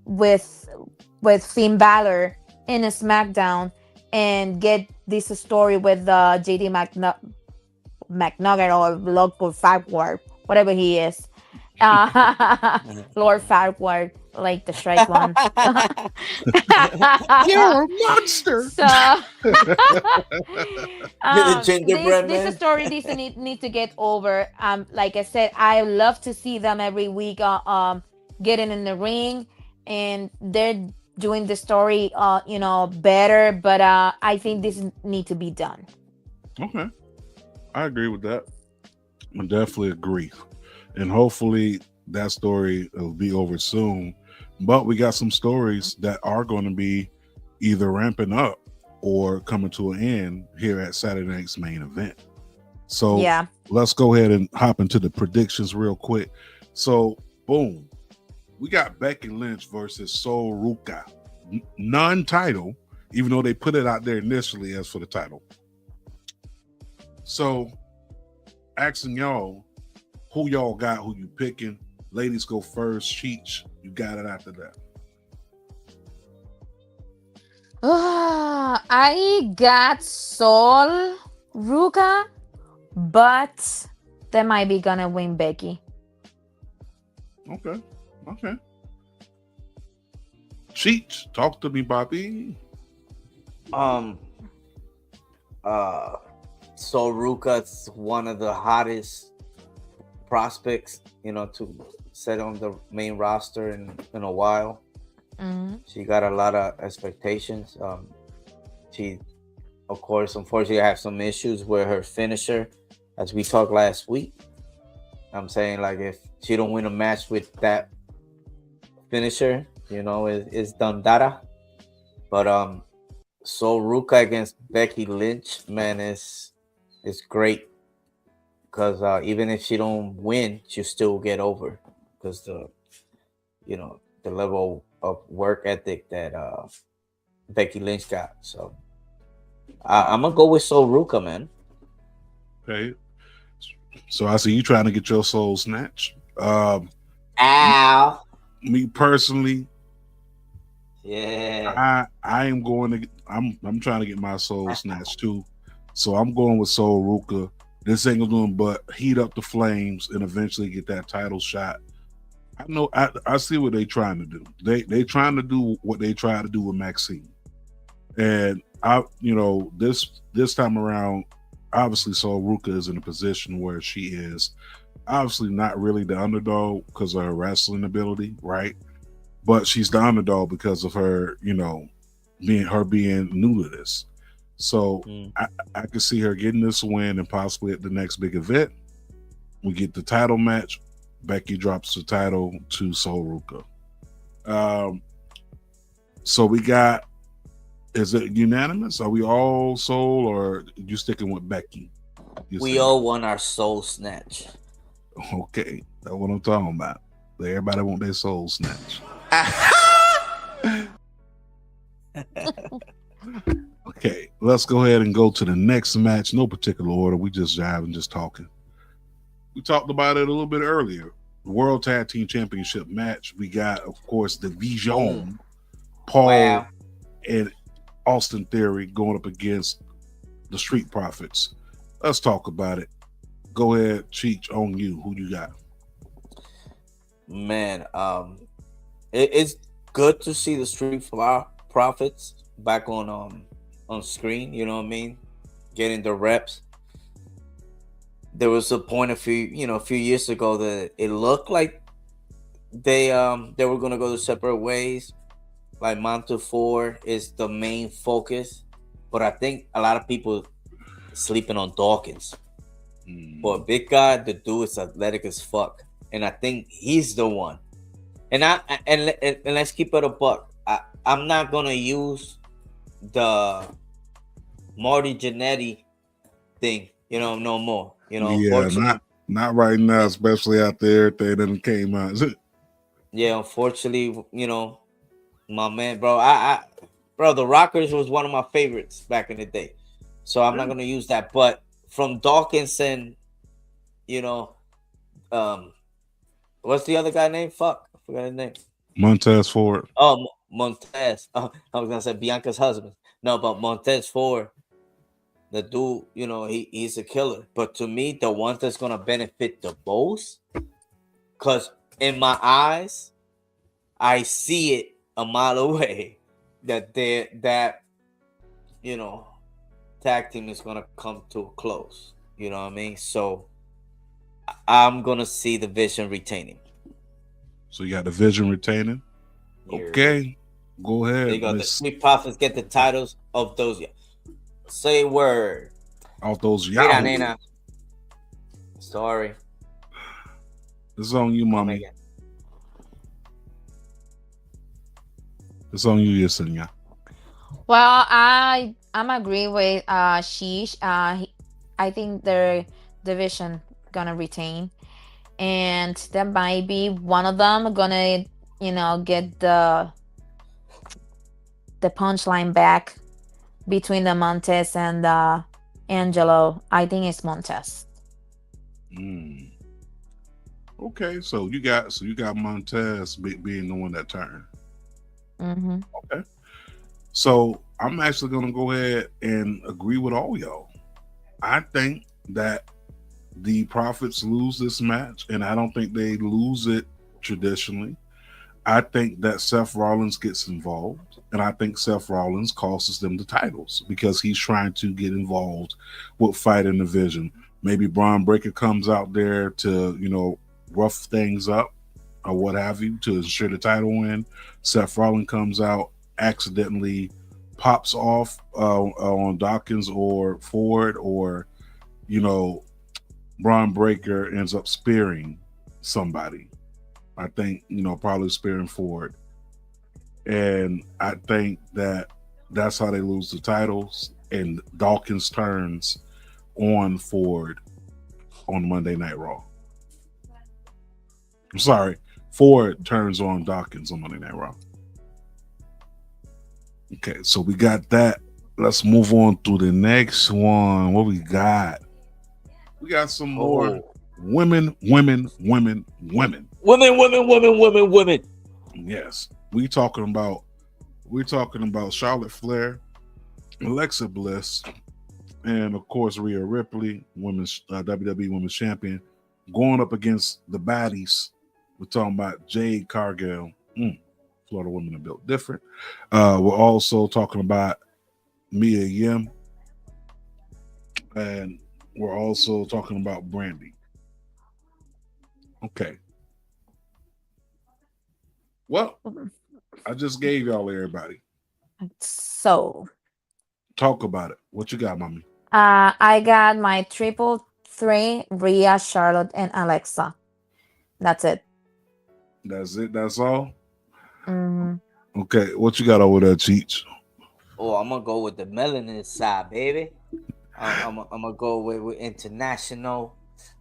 with Finn Balor in a SmackDown, and get this story with JD McNugget or local Farquhar, whatever he is. Lord Farquhar, like the Shrek one. You're a monster. So The gingerbread this man. story needs to get over. Like I said, I love to see them every week getting in the ring, and they're doing the story better, but I think this need to be done. Okay, I agree with that. I definitely agree, and hopefully that story will be over soon. But we got some stories that are going to be either ramping up or coming to an end here at Saturday night's main event. So Yeah. let's go ahead and hop into the predictions real quick. So boom, we got Becky Lynch versus Sol Ruka, non-title, even though they put it out there initially as for the title. So asking y'all, who y'all got, who you picking? Ladies go first. Cheech, you got it after that. I got Sol Ruka, but they might be gonna win Becky. Okay. Cheech, talk to me, Bobby. So Ruka's one of the hottest prospects, to set on the main roster in a while. She got a lot of expectations. She, of course, unfortunately, have some issues with her finisher, as we talked last week. I'm saying, like, if she don't win a match with that finisher, it's done data. But so Ruka against Becky Lynch, man, is great, because even if she don't win, she'll still get over, because the level of work ethic that Becky Lynch got. So I'm gonna go with Sol Ruka, man. Okay. So I see you trying to get your soul snatched. Ow. Me personally, Yeah. I am going to. I'm trying to get my soul snatched too. So I'm going with Sol Ruka. This ain't gonna do nothing but heat up the flames and eventually get that title shot. I know. I see what they trying to do. They trying to do what they tried to do with Maxine, and this time around, obviously Sol Ruka is in a position where she is obviously not really the underdog because of her wrestling ability, right? But she's the underdog because of her, being new to this. So I could see her getting this win, and possibly at the next big event, we get the title match. Becky drops the title to Sol Ruka. So we got, is it unanimous? Are we all Sol, or you sticking with Becky? We all want our soul snatch. Okay, that's what I'm talking about. Everybody want their soul snatch. Okay, let's go ahead and go to the next match. No particular order. We just jiving, just talking. We talked about it a little bit earlier. The World Tag Team Championship match. We got, of course, the Vision, Paul and Austin Theory going up against the Street Profits. Let's talk about it. Go ahead, Cheech, on you. Who you got? Man, it's good to see the Street Profits back on screen. You know what I mean? Getting the reps. There was a point a few years ago that it looked like they were gonna go the separate ways. Like Montefiore is the main focus, but I think a lot of people sleeping on Dawkins. But big guy, the dude is athletic as fuck, and I think he's the one. And let's keep it a buck. I'm not gonna use the Marty Jannetty thing, no more. Yeah, unfortunately, not right now, especially after everything that came out. yeah, unfortunately, my man, bro, bro, the Rockers was one of my favorites back in the day, so I'm not gonna use that. But from Dawkins and what's the other guy name? Fuck, I forgot his name. Montez Ford. Oh, Montez. I was gonna say Bianca's husband. No, but Montez Ford, the dude, he's a killer. But to me, the one that's gonna benefit the most, because in my eyes, I see it a mile away that tag team is gonna come to a close. You know what I mean? So I'm gonna see the Vision retaining. So you got the Vision retaining. Okay, go ahead. There you go. The Street Profits get the titles of those. Say word. Of those Mira, nena. Sorry. It's on you, mommy. It's on you, Yesenia. Well, I'm agree with Sheesh. I think their division gonna retain, and that might be one of them gonna get the punchline back between the Montez and Angelo. I think it's Montez. Okay, so you got Montez being the one that turned. Mm-hmm. Okay, so I'm actually gonna go ahead and agree with all y'all. I think that the Profits lose this match, and I don't think they lose it traditionally. I think that Seth Rollins gets involved, and I think Seth Rollins costs them the titles because he's trying to get involved with fighting the Vision. Maybe Braun Breaker comes out there to, rough things up or what have you to ensure the title win. Seth Rollins comes out, accidentally pops off on Dawkins or Ford, or, Braun Breaker ends up spearing somebody. I think, probably spearing Ford. And I think that's how they lose the titles. And Dawkins turns on Ford on Monday Night Raw. I'm sorry. Ford turns on Dawkins on Monday Night Raw. Okay, so we got that. Let's move on to the next one. What we got? We got some more women. Yes, we're talking about Charlotte Flair, Alexa Bliss, and of course Rhea Ripley, women's WWE Women's Champion, going up against the baddies. We're talking about Jade Cargill. Florida women are built different. We're also talking about Mia Yim, and we're also talking about Brandy. Okay. Well, I just gave y'all everybody. So talk about it. What you got, mommy? I got my triple three: Rhea, Charlotte, and Alexa. That's it. That's it. That's all. Mm-hmm. Okay, what you got over there, Cheech? Oh, I'm gonna go with the melanin side, baby. I'm gonna go with international,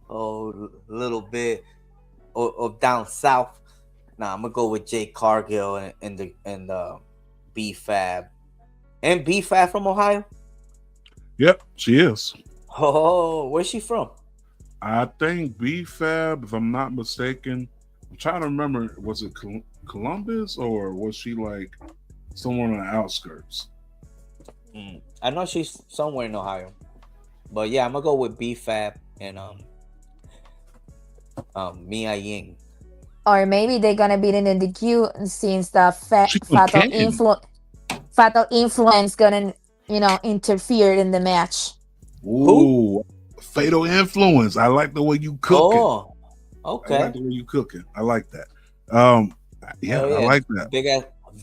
a little bit of down south. Nah, I'm gonna go with Jade Cargill and the B-Fab. And B-Fab from Ohio? Yep, she is. Oh, where's she from? I think B-Fab, if I'm not mistaken. I'm trying to remember, was it Columbus or was she like somewhere on the outskirts? I know she's somewhere in Ohio, but yeah, I'm gonna go with B Fab and Mia Ying. Or maybe they're gonna beat it in the queue since the She was fatal influence gonna interfere in the match. Who? Ooh, fatal influence. I like the way you cooking. Oh, I like okay. the way you cooking. I like that. Um, yeah, Hell I yeah, like that.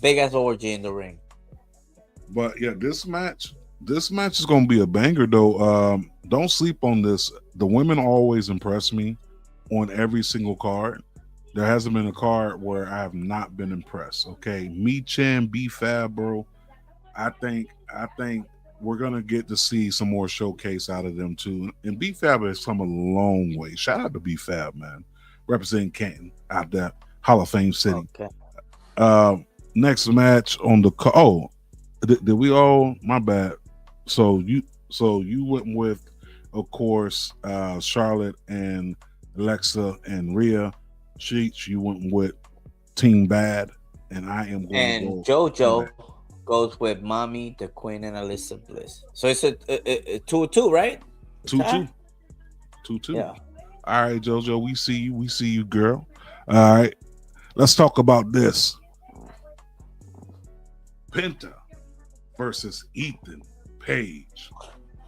big ass orgy in the ring. But yeah, this match is gonna be a banger though. Don't sleep on this. The women always impress me on every single card. There hasn't been a card where I have not been impressed. Okay, Me Chan, B Fab, bro. I think we're gonna get to see some more showcase out of them too. And B Fab has come a long way. Shout out to B Fab, man, representing Canton out there, Hall of Fame City. Okay. Next match on the oh, did we all? My bad. So you went with, of course, Charlotte and Alexa and Rhea. Sheets. You went with Team Bad, and I am going And to go Team Bad. JoJo goes with Mommy, the Queen, and Alyssa Bliss. So it's a 2-2, right? 2-2. 2-2. Yeah. All right, JoJo. We see you. We see you, girl. All right. Let's talk about this. Penta versus Ethan Page.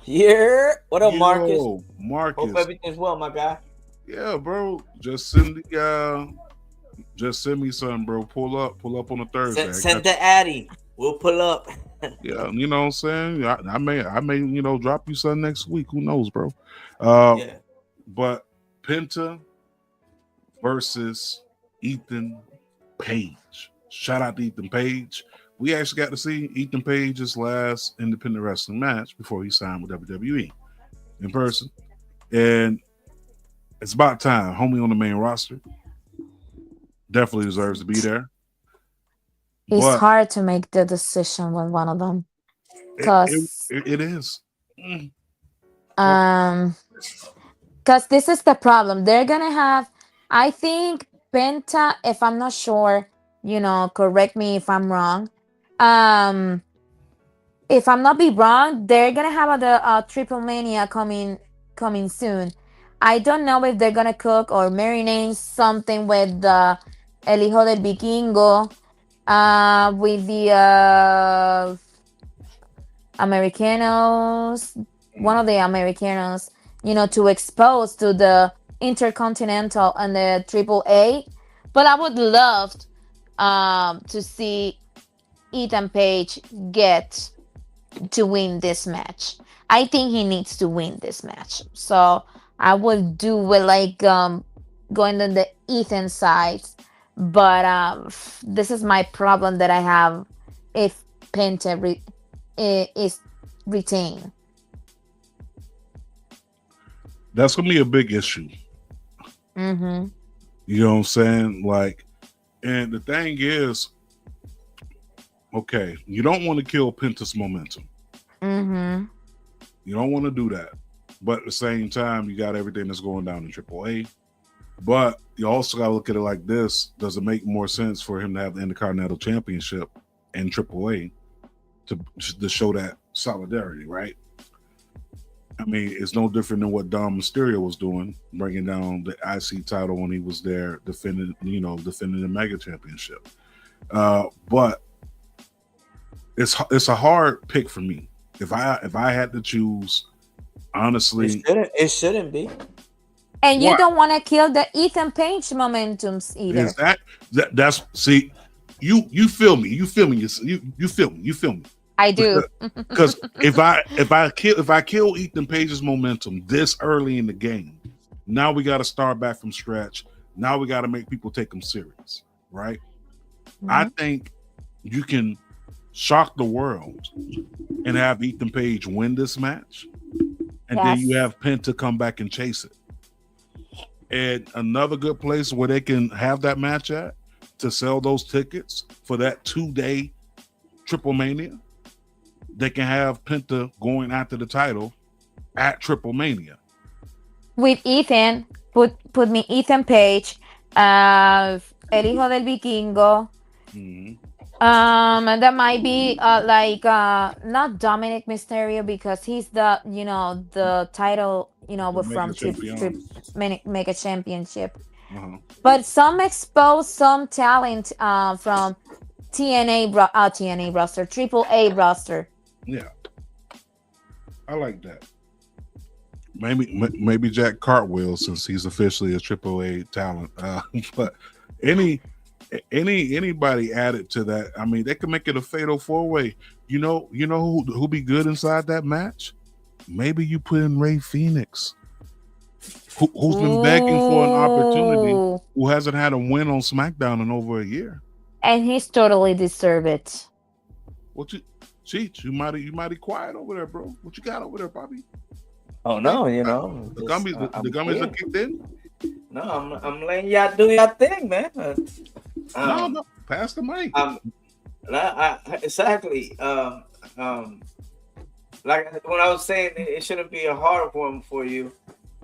Yeah. What up, Marcus? Yo, Marcus. Hope everything's well, my guy. Yeah, bro. Just send me something, bro. Pull up on a Thursday. Send the Addy. We'll pull up. Yeah, you know what I'm saying? I may, drop you something next week. Who knows, bro? Yeah. But Penta versus Ethan Page. Shout out to Ethan Page. We actually got to see Ethan Page's last independent wrestling match before he signed with WWE in person. And it's about time. Homie on the main roster. Definitely deserves to be there. It's hard to make the decision with one of them. Because it is. Because this is the problem. They're gonna have, I think, Penta, if I'm not sure, correct me if I'm wrong. If I'm not be wrong, they're gonna have a Triple Mania coming soon. I don't know if they're gonna cook or marinate something with the El Hijo del Vikingo, with the Americanos, one of the Americanos, to expose to the Intercontinental and the Triple A. But I would love to see Ethan Page get to win this match. I think he needs to win this match. So I would do it like going on the Ethan side. But this is my problem that I have if Penta is retained. That's gonna be a big issue. Mm-hmm. You know what I'm saying? Like, and the thing is, okay, you don't want to kill Penta's momentum. Mm-hmm. You don't want to do that. But at the same time, you got everything that's going down in AAA. But you also got to look at it like this. Does it make more sense for him to have the Intercontinental Championship in AAA to show that solidarity, right? I mean, it's no different than what Dom Mysterio was doing, bringing down the IC title when he was there defending the Mega Championship. But it's a hard pick for me. If I had to choose, honestly, it shouldn't be. And you don't want to kill the Ethan Page momentums either. That's see, you feel me. You feel me. You feel me. I do. Because if I kill Ethan Page's momentum this early in the game, now we got to start back from scratch. Now we got to make people take him serious, right? Mm-hmm. I think you can shock the world and have Ethan Page win this match, and then you have Penta come back and chase it. And another good place where they can have that match at to sell those tickets for that 2-day Triple Mania, they can have Penta going after the title at Triple Mania. With Ethan, put me Ethan Page, El Hijo del Vikingo, And that might be like not Dominic Mysterio because he's the the title The with mega from champion. Mega Championship. Uh-huh. But some expose some talent from TNA roster, Triple A roster. Yeah, I like that. Maybe Jack Cartwheel since he's officially a AAA talent. But any anybody added to that, I mean, they could make it a fatal 4-way. Who be good inside that match? Maybe you put in Ray Phoenix, who's been begging for an opportunity, Ooh. who hasn't had a win on SmackDown in over a year. And he's totally deserve it. What you Cheech? You mighty quiet over there, bro. What you got over there, Bobby? Oh no, you know, The gummies are kicked in. No, I'm letting y'all do your thing, man. No, pass the mic. Exactly. Like when I was saying, it shouldn't be a hard one for you.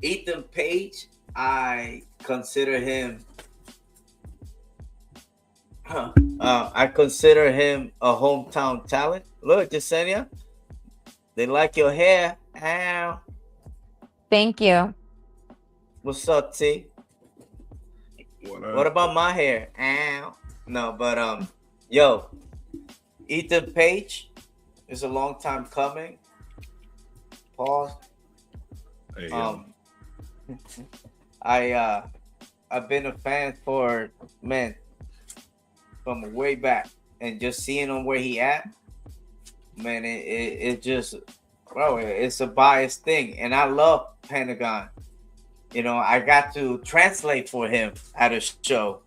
Ethan Page, I consider him. I consider him a hometown talent. Look, Jasenia, they like your hair. Ow. Thank you. What's up, T? What about my hair? Ow. No, but yo, Ethan Page is a long time coming. Pause. Hey, I've been a fan for from way back, and just seeing him where he at, man, it just, bro, it's a biased thing, and I love Pentagon. You know, I got to translate for him at a show.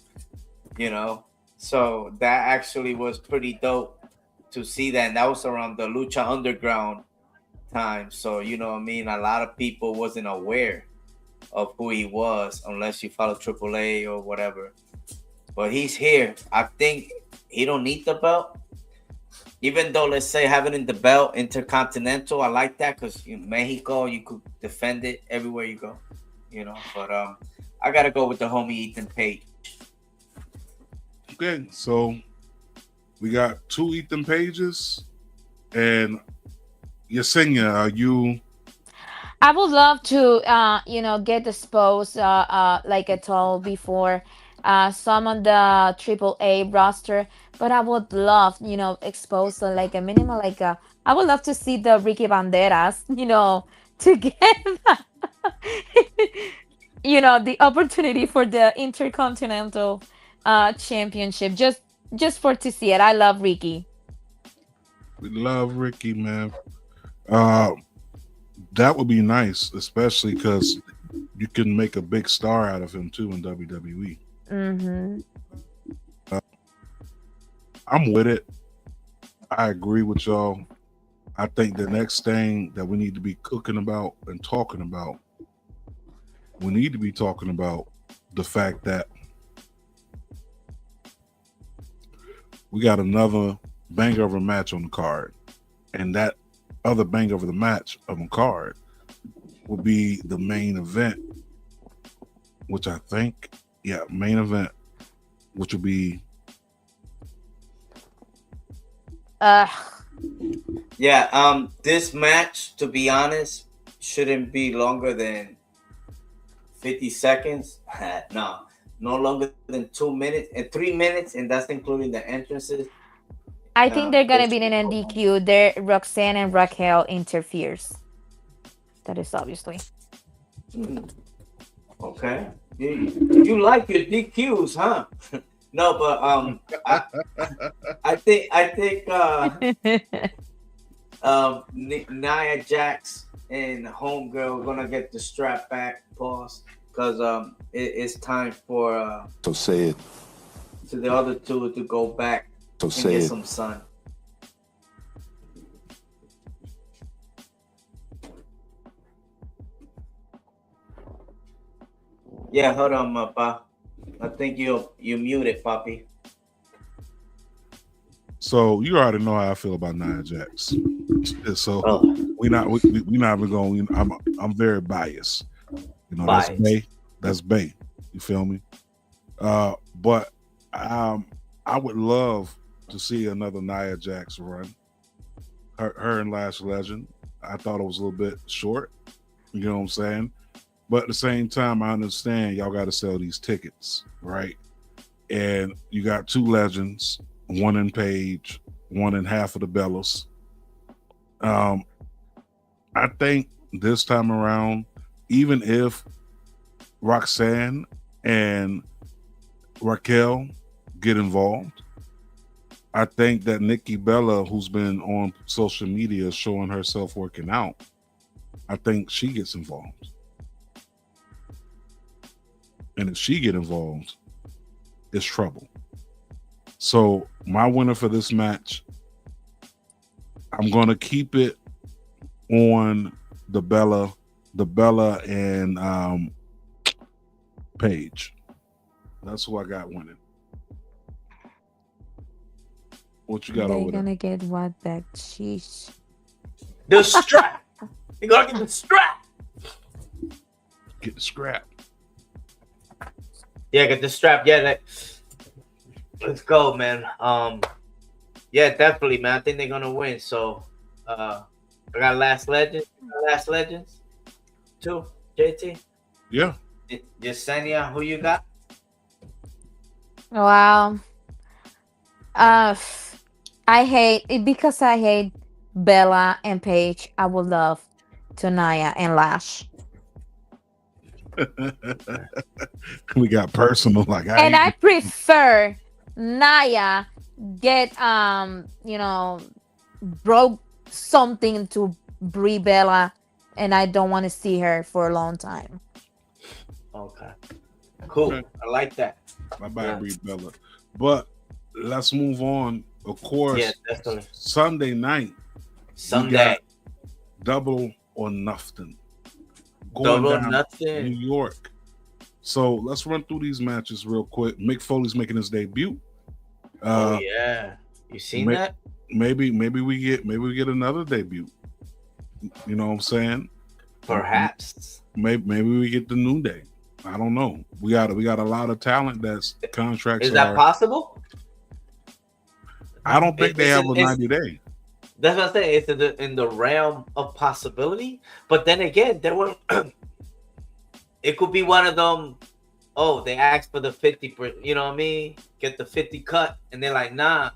You know, so that actually was pretty dope to see that, and that was around the Lucha Underground time. So you know what I mean. A lot of people wasn't aware of who he was unless you follow AAA or whatever. But he's here. I think he don't need the belt. Even though, let's say, having in the belt Intercontinental, I like that because in Mexico you could defend it everywhere you go. You know, but I gotta go with the homie Ethan Page. Okay, so we got 2 Ethan Pages, and Yesenia, are you? I would love to get disposed like I told before, some on the triple A roster, but I would love, expose like a minimal like a I would love to see the Ricky Banderas, to get the opportunity for the Intercontinental championship just for to see it. I love Ricky. We love Ricky, man. That would be nice, especially because you can make a big star out of him too in WWE. Mm-hmm. I'm with it. I agree with y'all. I think the next thing that we need to be cooking about and talking about, we need to be talking about the fact that we got another banger of a match on the card, and that other banger of the match on the card will be the main event, which I think, main event, which will be this match, to be honest, shouldn't be longer than 50 seconds. No longer than 2 minutes and 3 minutes, and that's including the entrances. I think they're gonna be in an DQ. There, Roxanne and Raquel interferes. That is obviously. Okay, you like your DQs, huh? No, but I think Nia Jax and Homegirl are gonna get the strap back, pause, because it's time for so say it to the other two to go back so and say get it some sun. Yeah, hold on, Papa. I think you muted, Papi. so you already know how I feel about Nia Jax. So we not even going. I'm very biased. Biased. That's Bay. You feel me? But I would love to see another Nia Jax run. Her and Lash Legend. I thought it was a little bit short. You know what I'm saying? But at the same time, I understand y'all got to sell these tickets, right? And you got two legends, one in Paige, one in half of the Bellas. I think this time around, even if Roxanne and Raquel get involved, I think that Nikki Bella, who's been on social media showing herself working out, I think she gets involved. And if she get involved, it's trouble. So my winner for this match, I'm going to keep it on the Bella and Paige. That's who I got winning. What you got over there? They're gonna get what back? Sheesh. The strap. You gotta get the strap. Get the scrap. Yeah, get the strap. Yeah, let's go, man. Yeah, definitely, man. I think they're gonna win. So, I got Last Legends. Last Legends, too. JT. Yeah. Yesenia, who you got? Wow. I hate Bella and Paige. I would love Nia and Lash. We got personal, like I prefer Nia get broke something to Brie Bella, and I don't want to see her for a long time. Okay, cool. Okay. I like that. Bye bye, Brie Bella. But let's move on. Of course, yeah, definitely. Sunday night. Sunday. Double or Nothing. Double or Nothing. New York. So let's run through these matches real quick. Mick Foley's making his debut. Oh yeah, you seen that? Maybe we get another debut. You know what I'm saying? Perhaps. Maybe we get the New Day. I don't know. We got a lot of talent that's contracts. Is that possible? I don't think they have a 90-day. That's what I'm saying. It's in the realm of possibility. But then again, there were. It could be one of them. Oh, they asked for the 50. You know what I mean? Get the 50 cut, and they're like, nah.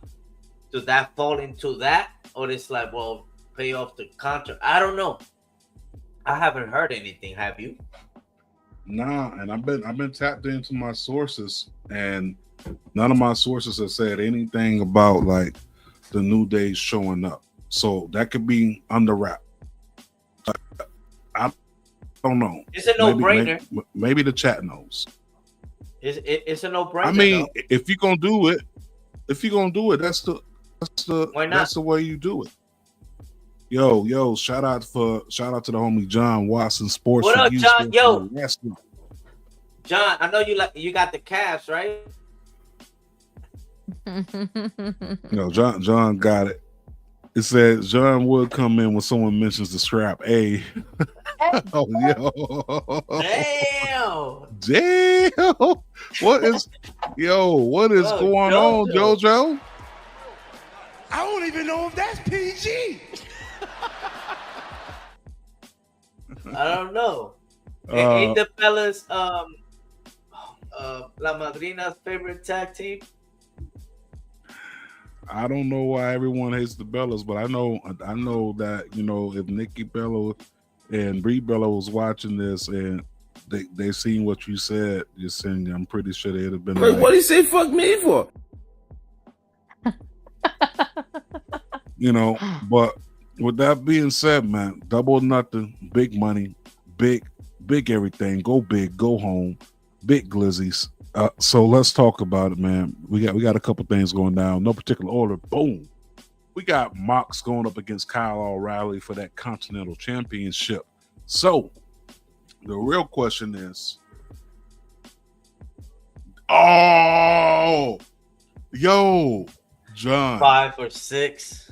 Does that fall into that, or it's like, well, pay off the contract? I don't know. I haven't heard anything. Have you? Nah, and I've been tapped into my sources, and none of my sources have said anything about like the New Day showing up. So that could be under wrap. I don't know. It's a no-brainer. Maybe the chat knows. It's a no-brainer. I mean, if you're gonna do it, that's the way you do it. Yo, shout out to the homie John Watson Sports. What up, John? Yo, John, I know you got the Cavs, right? John got it. It says John would come in when someone mentions the strap. Hey. Oh, yo. Damn. What is going on, JoJo? I don't even know if that's PG. I don't know. Ain't the fellas La Madrina's favorite tag team? I don't know why everyone hates the Bellas, but I know that, if Nikki Bella and Brie Bella was watching this and they seen what you said, just saying, I'm pretty sure they'd have been like, what do you say fuck me for? But with that being said, man, Double or Nothing, big money, big everything, go big, go home, big glizzies. So let's talk about it, man. We got a couple things going down, no particular order. Boom. We got Mox going up against Kyle O'Reilly for that Continental Championship. So the real question is, John, 5 or 6.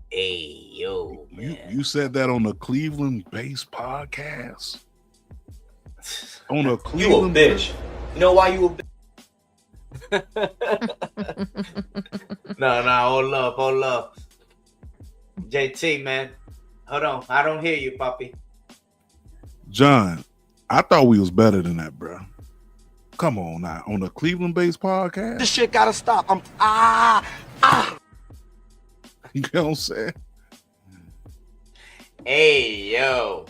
Hey, yo, man. You said that on a Cleveland-based podcast. On a Cleveland, you a bitch. You know why you a bitch? No, all love, all love. JT, man. Hold on. I don't hear you, puppy. John, I thought we was better than that, bro. Come on now. On the Cleveland-based podcast. This shit gotta stop. You know what I'm saying? Hey, yo.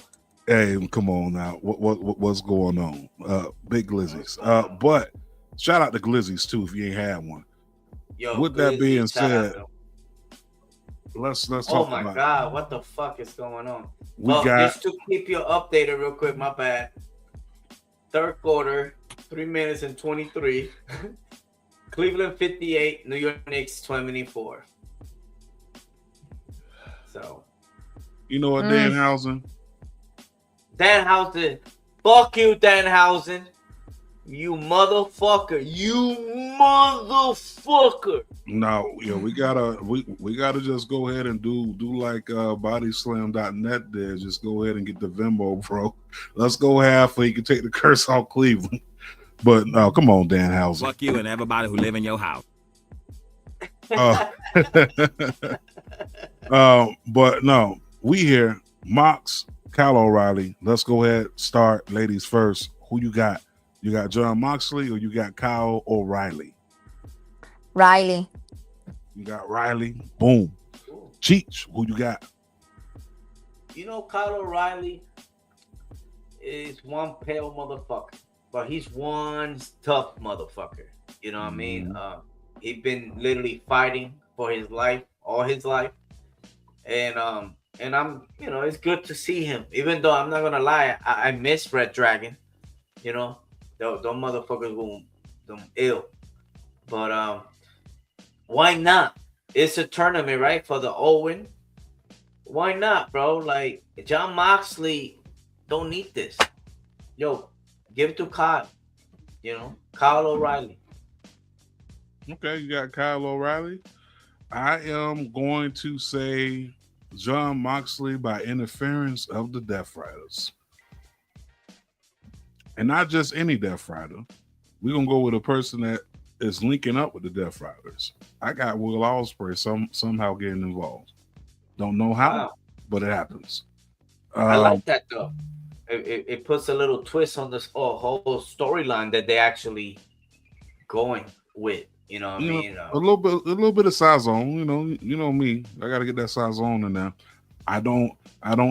Hey, come on now. What's going on? Big Glizzies. But shout out to Glizzies too if you ain't had one. Yo, with that being said, out. let's talk Oh my about God, what the fuck is going on? We got just to keep you updated real quick, my bad. Third quarter, 3 minutes and 23. Cleveland 58, New York Knicks 24. So, you know what, Danhausen? Danhausen, fuck you, Danhausen. You motherfucker. You motherfucker. No, yeah, we gotta just go ahead and do like bodyslam.net did. Just go ahead and get the Venmo, bro. Let's go half so you can take the curse off Cleveland. But no, come on, Danhausen. Fuck you and everybody who live in your house. But no, we here. Mox, Kyle O'Reilly. Let's go ahead. Start, ladies first. Who you got? You got John Moxley or you got Kyle O'Reilly? Riley. You got Riley. Boom. Cheech, who you got? You know, Kyle O'Reilly is one pale motherfucker, but he's one tough motherfucker. You know what I mean? He's been literally fighting for his life, all his life. And I'm, it's good to see him. Even though I'm not gonna lie, I miss Red Dragon. You know, those motherfuckers will them ill. But why not? It's a tournament, right? For the Owen. Why not, bro? Like, John Moxley don't need this. Yo, give it to Kyle. You know, Kyle O'Reilly. Okay, you got Kyle O'Reilly. I am going to say John Moxley by interference of the Death Riders. And not just any Death Rider. We're going to go with a person that is linking up with the Death Riders. I got Will Ospreay somehow getting involved. Don't know how, but it happens. I like that, though. It puts a little twist on this whole storyline that they actually going with. You know what I mean? A little bit of Sazon. You know me. I got to get that Sazon in there. I don't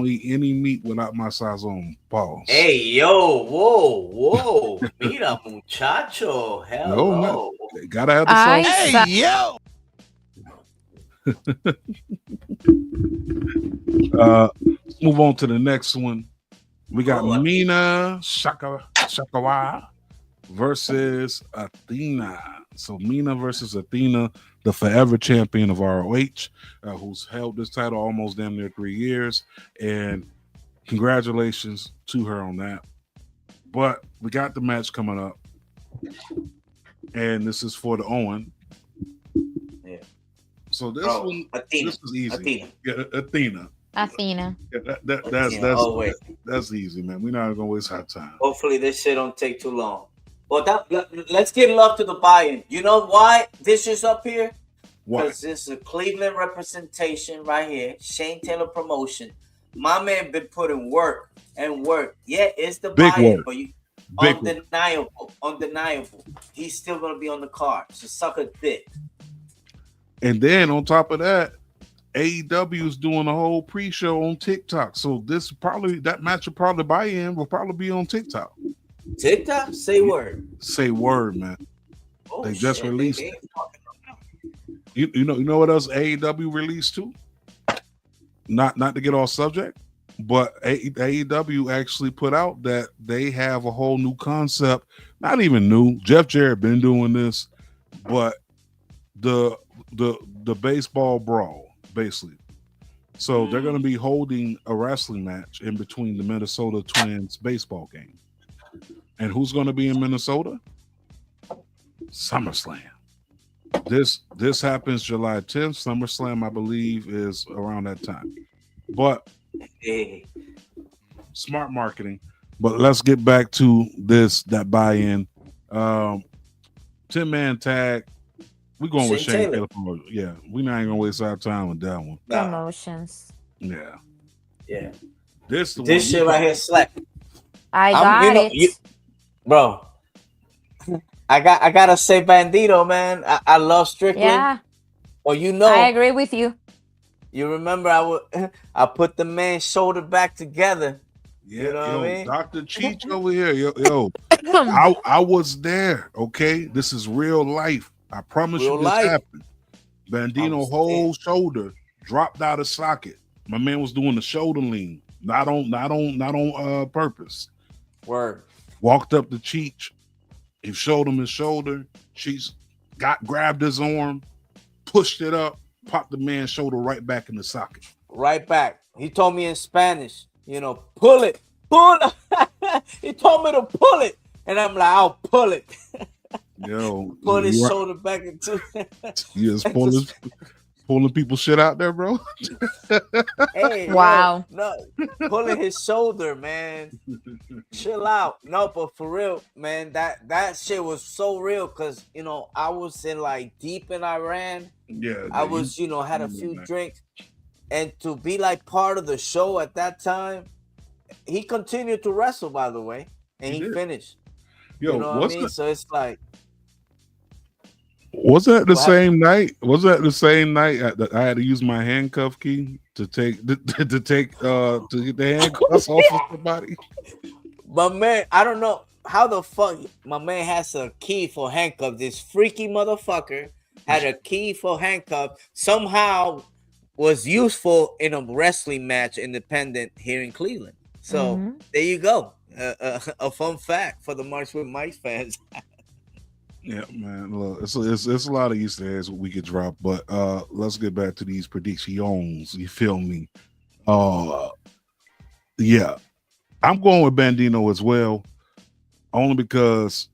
eat any meat without my Sazon. Pause. Hey, yo, whoa. Mira, muchacho. Hello. No, man. Gotta have the sauce. Hey, yo. Let's move on to the next one. We got Mina Shakawa versus Athena. So Mina versus Athena, the forever champion of ROH, who's held this title almost damn near 3 years. And congratulations to her on that. But we got the match coming up. And this is for the Owen. Yeah. So this one, Athena. This is easy. Athena. Yeah, Athena. Yeah, that's easy, man. We're not gonna waste our time. Hopefully this shit don't take too long. Well, let's give love to the buy-in. You know why this is up here? Why? Because this is a Cleveland representation right here. Shane Taylor promotion. My man been putting work and work. Yeah, it's the buy-in, but undeniable. He's still gonna be on the card. So suck a dick. And then on top of that, AEW is doing a whole pre-show on TikTok. So that match will probably buy-in will probably be on TikTok. TikTok? Say word. Say word, man. Oh, they just released it. You know what else AEW released too? Not to get off subject, but AEW actually put out that they have a whole new concept. Not even new. Jeff Jarrett been doing this, but the baseball brawl, basically. So they're going to be holding a wrestling match in between the Minnesota Twins baseball game. And who's going to be in Minnesota? SummerSlam. This happens July 10th. SummerSlam, I believe, is around that time. But smart marketing. But let's get back to that buy-in. 10-man tag. We going with Shane Shane Taylor. Taylor. Yeah, we not even gonna waste our time with that one. Nah, Promotions. Yeah, yeah. this the This one. shit right here slap. I You got know, it. bro. I gotta say Bandito, man. I love Strickland. Yeah, Well, I agree with you. you remember I put the man's shoulder back together. Yeah, You know yo, what I mean? Dr. Cheech over here. Yo, I was there. Okay, this is real life. I promise Real you, this life. happened. Bandino whole shoulder dropped out of socket. My man was doing the shoulder lean, not on purpose. Word. Walked up to Cheech. He showed him his shoulder. Cheech grabbed his arm, pushed it up, popped the man's shoulder right back in the socket. Right back. He told me in Spanish, pull it. He told me to pull it. And I'm like, I'll pull it. Yo, Pull his shoulder back into you just pulling people shit out there, bro. Hey, wow. No, pulling his shoulder, man. Chill out. No, but for real, man, that shit was so real because I was deep in Iran. Yeah, I was, had a few drinks. And to be part of the show at that time, he continued to wrestle, by the way, and he finished. Yo, you know what I mean? So it's like, was that the same night? Was that the same night that I had to use my handcuff key to get the handcuffs off of somebody? But man, I don't know how the fuck my man has a key for handcuff. This freaky motherfucker had a key for handcuff. Somehow was useful in a wrestling match, independent here in Cleveland. So there you go. A fun fact for the March with Mike fans. Yeah, man. Look, it's a lot of Easter eggs we could drop, but let's get back to these predictions. You feel me? Yeah, I'm going with Bandino as well, only because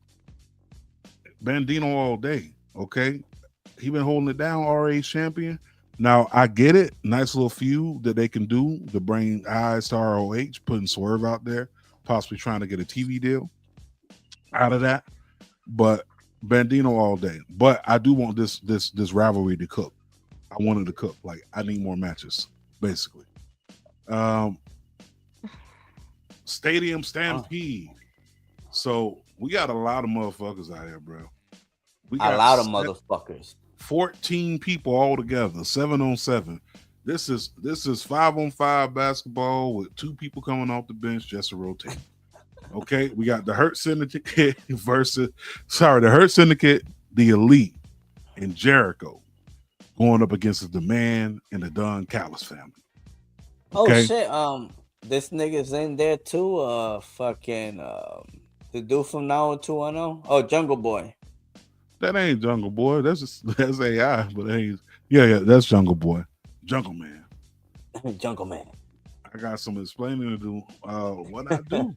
Bandino all day. Okay, he been holding it down. RA champion. Now I get it. Nice little feud that they can do to bring eyes to ROH, putting Swerve out there, possibly trying to get a TV deal out of that. But Bandino all day. But I do want this rivalry to cook. I want it to cook. I need more matches, basically. Stadium Stampede. So we got a lot of motherfuckers out here, bro. We got a lot of motherfuckers. 14 people all together, 7-on-7. This is 5-on-5 basketball with 2 people coming off the bench just to rotate. Okay, we got the Hurt Syndicate the Elite, and Jericho going up against the Man and the Don Callis family. Okay? Oh shit! This nigga's in there too. The dude from Now 210. Oh, Jungle Boy. That ain't Jungle Boy. That's AI, but ain't. Yeah, that's Jungle Boy. Jungle Man. Jungle Man. I got some explaining to do. What I do.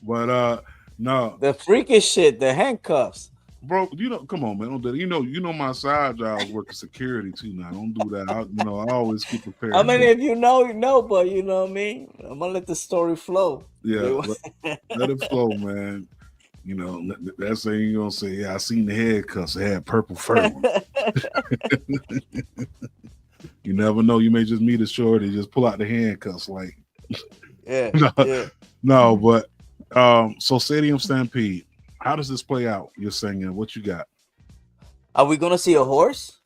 But no, the freakish shit, the handcuffs, bro. Come on, man. Don't do that. You know my side job working security too. Now, don't do that. I always keep prepared. I mean, if you know, but you know what I mean. I'm gonna let the story flow. Yeah, let it flow, man. That's thing you gonna say. Yeah, I seen the handcuffs. They had purple fur. You never know. You may just meet a shorty, just pull out the handcuffs, Yeah. No, but so Stadium Stampede. How does this play out? You're singing. What you got? Are we gonna see a horse?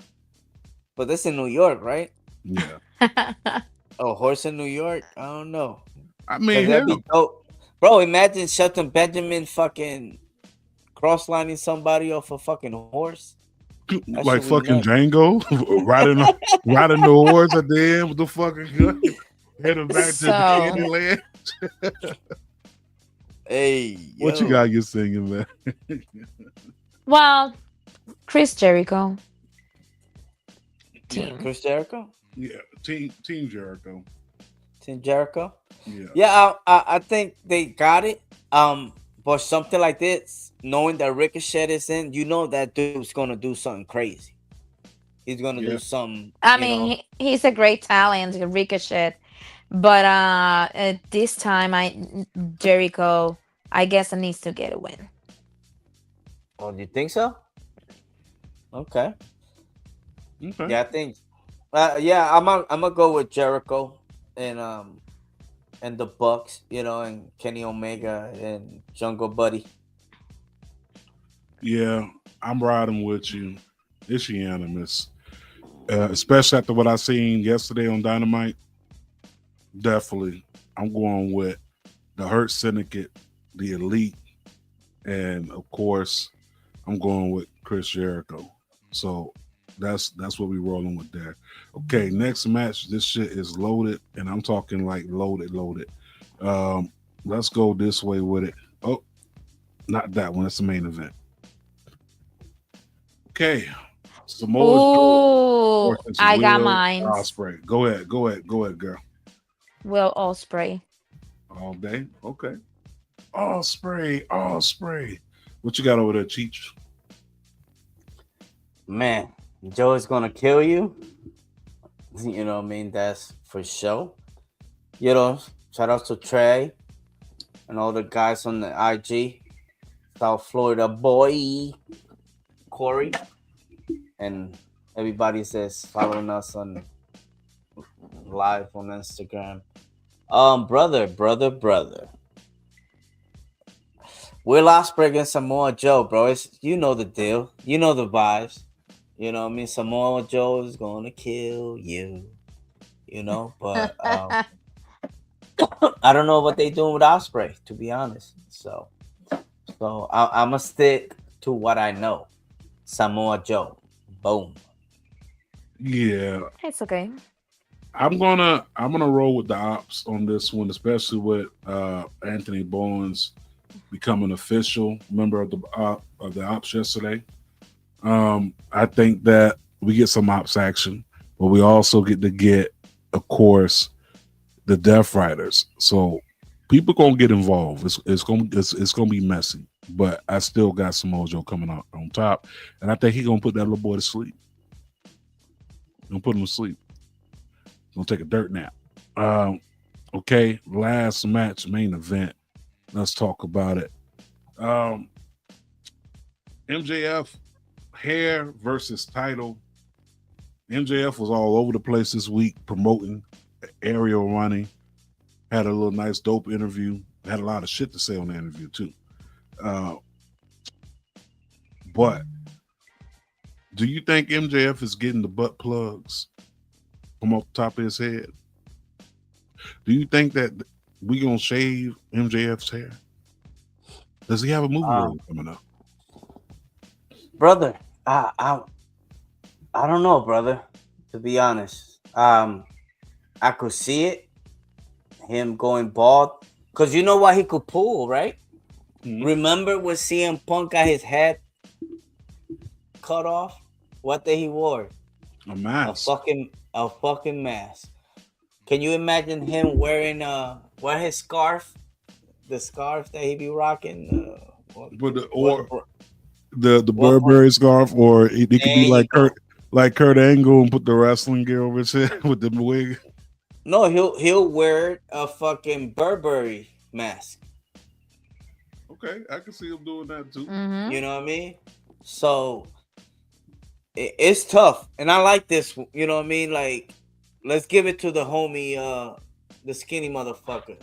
But that's in New York, right? Yeah. A horse in New York? I don't know. I mean, that'd be dope. Bro, imagine Shelton Benjamin fucking cross-lining somebody off a fucking horse. Like fucking Django riding the horse at the end with the fucking gun, heading back to the Candyland. Hey, what you got? You singing, man? Well, Chris Jericho. Team Chris Jericho. Yeah, Team Jericho. Team Jericho. Yeah. I think they got it. But something like this, knowing that Ricochet is in, that dude's gonna do something crazy. He's gonna do something. I mean, he's a great talent, Ricochet. But at this time, Jericho, I guess, needs to get a win. Oh, do you think so? Okay. Okay. Yeah, I think. Yeah, I'm gonna go with Jericho and the Bucks, and Kenny Omega and Jungle Buddy. Yeah, I'm riding with you. It's unanimous. Especially after what I seen yesterday on Dynamite. Definitely. I'm going with the Hurt Syndicate, the Elite, and of course, I'm going with Chris Jericho. So that's what we rolling with there. Okay, next match. This shit is loaded, and I'm talking like loaded. Um, let's go this way with it. Oh, not that one. That's the main event. Okay, Samoa Joe Ooh, versus I got Will mines. Ospreay. Go ahead, girl. Will Osprey. All day. Okay. Ospreay. What you got over there, Cheech? Man, Joe is gonna kill you. You know what I mean? That's for sure. Shout out to Trey and all the guys on the IG. South Florida boy, Corey, and everybody says following us on live on Instagram. Brother. Will Ospreay against Samoa Joe, bro. You know the deal. You know the vibes. You know what I mean? Samoa Joe is gonna kill you. But I don't know what they doing with Ospreay, to be honest. So I'm gonna stick to what I know. Samoa Joe. Boom. Yeah, It's okay. I'm gonna roll with the ops on this one, especially with Anthony Bowens becoming official member of the ops yesterday. I think that we get some ops action, but we also get to get, of course, the Death Riders. So people gonna get involved. It's gonna be messy, but I still got Samoa Joe coming out on top, and I think he gonna put that little boy to sleep. Gonna put him to sleep. Gonna take a dirt nap. Okay, last match, main event. Let's talk about it. MJF hair versus title. MJF was all over the place this week promoting aerial running. Had a little nice dope interview. Had a lot of shit to say on the interview too. But do you think MJF is getting the butt plugs from off the top of his head? Do you think that we gonna shave MJF's hair? Does he have a movie role coming up? Brother, I don't know, brother. To be honest, I could see it, him going bald, cause you know what he could pull, right? Mm-hmm. Remember when CM Punk got his head cut off? What did he wore? A mask. A fucking mask. Can you imagine him wearing his scarf? The scarf that he be rocking. The Burberry scarf, or he could be like Kurt Angle and put the wrestling gear over his head with the wig. No, he'll wear a fucking Burberry mask. Okay, I can see him doing that too. Mm-hmm. You know what I mean? So it's tough, and I like this. You know what I mean? Like, let's give it to the homie, the skinny motherfucker,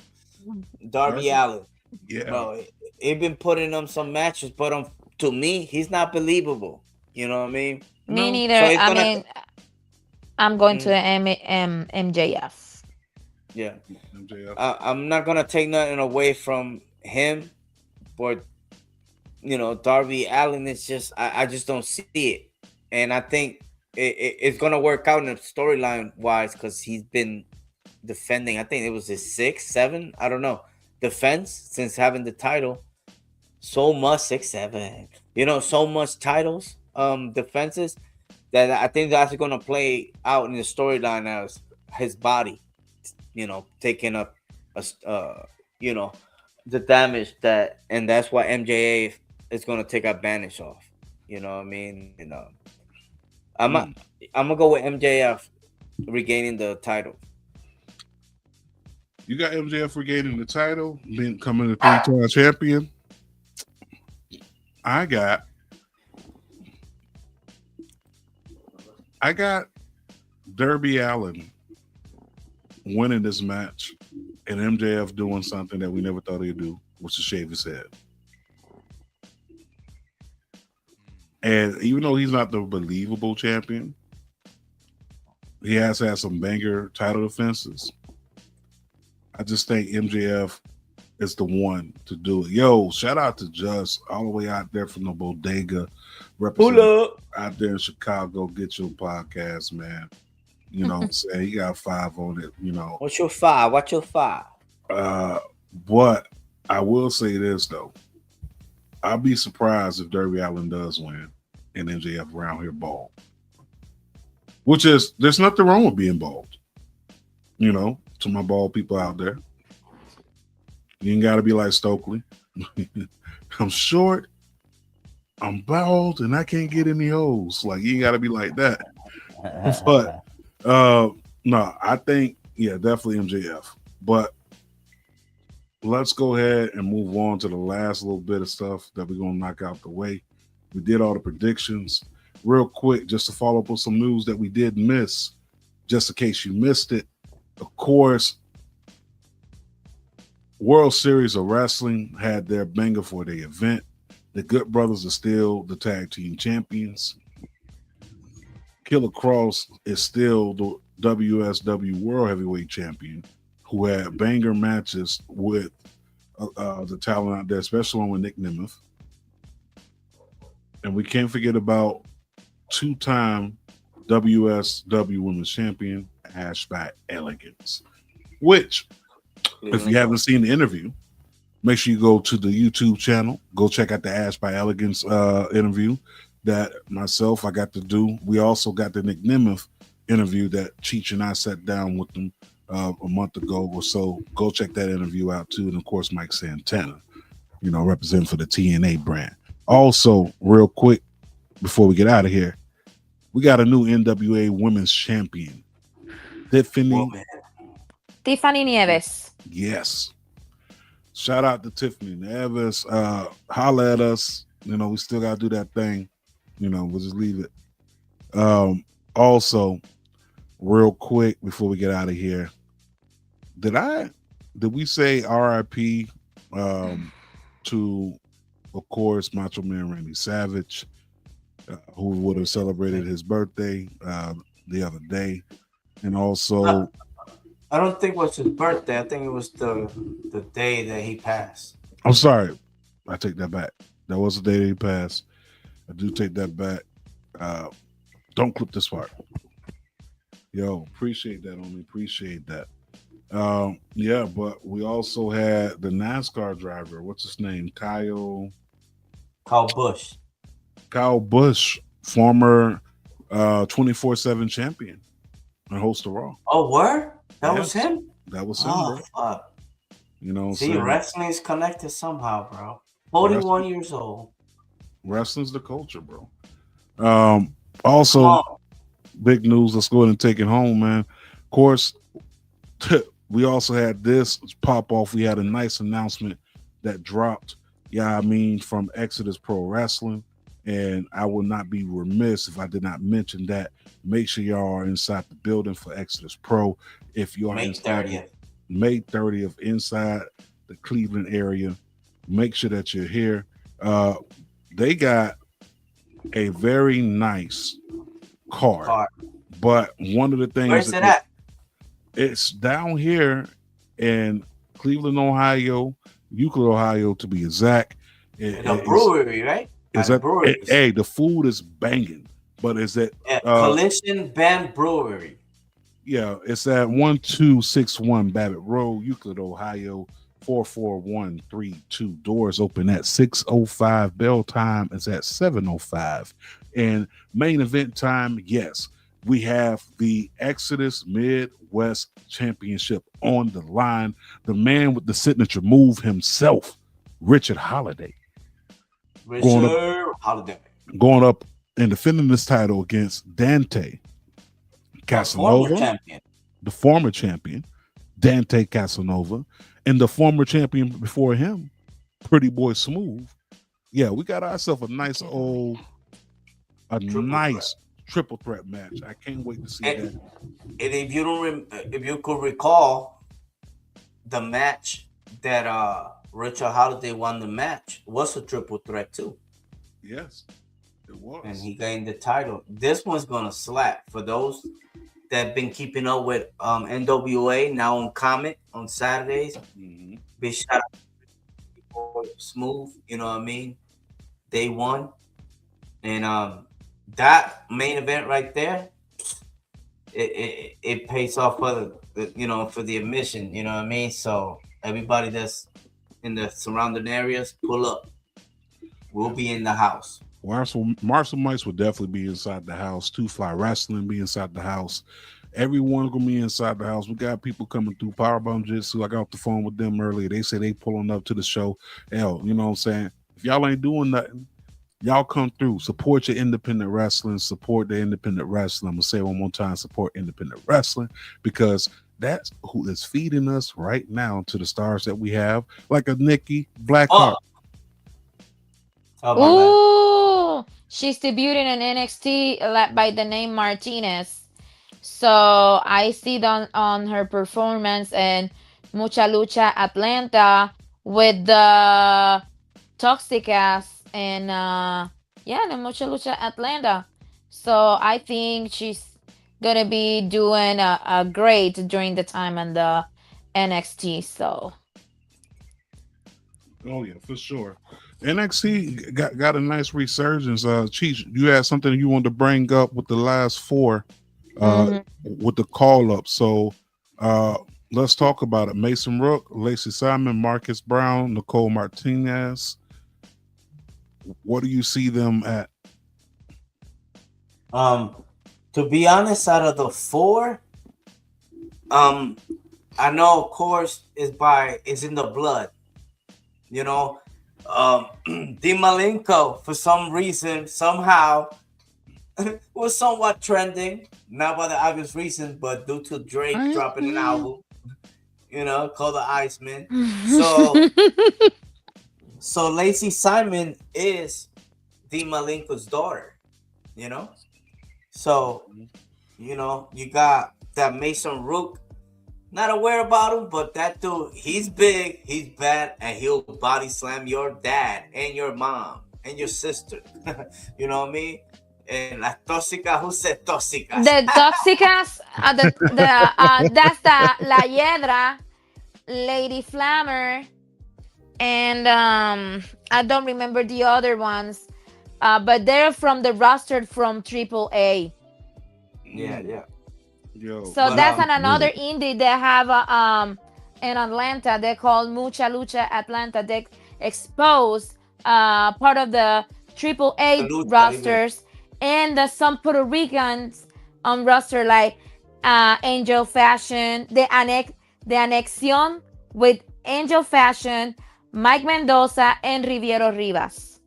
Darby Allin. Yeah, bro, he been putting them some matches, but to me, he's not believable. You know what I mean? Me neither. So I'm going to MJF. Yeah, MJF. I'm not gonna take nothing away from him, but Darby Allin is just I just don't see it, and I think it's gonna work out in the storyline wise because he's been defending. I think it was his 6, 7, I don't know, defense since having the title. So much 6, 7, so much titles, defenses that I think that's gonna play out in the storyline as his body, taking up the damage and that's what MJF is gonna take advantage of. You know what I mean? I'm gonna go with MJF regaining the title. You got MJF regaining the title, becoming a 3-time champion. I got I got Darby Allin winning this match and MJF doing something that we never thought he'd do, which is shave his head. And even though he's not the believable champion, he has had some banger title defenses. I just think MJF is the one to do it. Yo, shout out to Just all the way out there from the bodega, representing out there in Chicago. Get your podcast, man. You know what I'm saying? He got 5 on it, you know. What's your 5? What's your 5? But I will say this, though. I'll be surprised if Darby Allin does win and MJF around here bald. Which is, there's nothing wrong with being bald. You know, to my bald people out there. You ain't got to be like Stokely. I'm short, I'm bald, and I can't get any hoes. Like, you ain't got to be like that. But, no, I think, yeah, definitely MJF. But let's go ahead and move on to the last little bit of stuff that we're going to knock out the way. We did all the predictions. Real quick, just to follow up with some news that we did miss, just in case you missed it. Of course, World Series of Wrestling had their banger for the event. The Good Brothers are still the tag team champions. Killer Cross is still the WSW World Heavyweight Champion, who had banger matches with the talent out there, especially one with Nick Nemeth. And we can't forget about 2-time WSW Women's Champion, Ash by Elegance, which, if you haven't seen the interview, make sure you go to the YouTube channel. Go check out the Ash by Elegance interview that myself, I got to do. We also got the Nick Nemeth interview that Cheech and I sat down with them a month ago or so. Go check that interview out too. And of course, Mike Santana, you know, representing for the TNA brand. Also, real quick, before we get out of here, we got a new NWA Women's Champion, Tiffany Nieves. Yes. Shout out to Tiffany Nieves. Holla at us. You know, we still got to do that thing. You know, we'll just leave it. Also, real quick before we get out of here, did we say RIP to, of course, Macho Man Randy Savage, who would have celebrated his birthday the other day, and also I don't think it was his birthday. I think it was the day that he passed. I'm sorry, I take that back. That was the day that he passed. I do take that back. Don't clip this part. Yo, appreciate that on me. Appreciate that. Yeah, but we also had the NASCAR driver. What's his name? Kyle Busch. Kyle Busch, former 24/7 champion and host of Raw. Oh, word? That was him? That was him, bro. Fuck. You know, see, wrestling's connected somehow, bro. 41 years old. Wrestling's the culture, bro. Also, big news. Let's go ahead and take it home, man. Of course, we also had this pop off. We had a nice announcement that dropped, from Exodus Pro Wrestling. And I will not be remiss if I did not mention that. Make sure y'all are inside the building for Exodus Pro. If you are May 30th inside the Cleveland area, make sure that you're here. They got a very nice card. But one of the things, where's it at? It's down here in Cleveland, Ohio, Euclid, Ohio, to be exact. The brewery, right? The food is banging, but is it Collision Band Brewery? Yeah, it's at 1261 Babbitt Road, Euclid, Ohio, 44132. Doors open at 6:05. Bell time is at 7:05. And main event time, yes, we have the Exodus Midwest Championship on the line. The man with the signature move himself, Richard Holiday. Going up and defending this title against Dante Casanova, the former champion, Dante Casanova, and the former champion before him, Pretty Boy Smooth. Yeah, we got ourselves a nice triple threat match. I can't wait to see that. And if you don't, if you could recall, the match that Richard Holiday won the match was a triple threat too. Yes, it was. And he gained the title. This one's gonna slap for those that have been keeping up with NWA now on Comet on Saturdays. Mm-hmm. Big shout out Smooth, you know what I mean? They won. And that main event right there, it pays off for the for the admission, you know what I mean? So everybody that's in the surrounding areas, pull up. We'll be in the house. Marshall Mice will definitely be inside the house. Two Fly Wrestling be inside the house. Everyone's gonna be inside the house. We got people coming through Powerbomb Jitsu. I got off the phone with them earlier. They say they pulling up to the show. Hell, you know what I'm saying? If y'all ain't doing nothing, y'all come through. Support your independent wrestling. Support the independent wrestling. I'm gonna say it one more time. Support independent wrestling because that's who is feeding us right now to the stars that we have, like a Nikki Blackheart. Ooh, she's debuting in NXT by the name Martinez. So I see that on her performance in Mucha Lucha Atlanta with the Toxic Ass and the Mucha Lucha Atlanta. So I think she's gonna be doing a great during the time on the NXT. So Oh yeah, for sure. NXT got a nice resurgence. Cheech, you had something you wanted to bring up with the last four, with the call up. So let's talk about it. Mason Rook, Lacey Simon, Marcus Brown, Nicole Martinez. What do you see them at? To be honest, out of the four, I know of course is in the blood. You know, Di Malenko for some reason somehow was somewhat trending, not by the obvious reasons, but due to Drake dropping an album, called The Iceman. So Lacey Simon is Di Malenko's daughter, So, you got that Mason Rook. Not aware about him, but that dude, he's big, he's bad, and he'll body slam your dad and your mom and your sister. You know what I mean? And la tóxica, who said tóxicas? The Toxicas, that's the La Hiedra, Lady Flammer, and I don't remember the other ones, but they're from the roster from AAA. Yeah. Yo, So that's another indie they have in Atlanta. They call Mucha Lucha Atlanta. They expose part of the AAA rosters and some Puerto Ricans on roster like Angel Fashion, the Anexion with Angel Fashion, Mike Mendoza, and Riviero Rivas.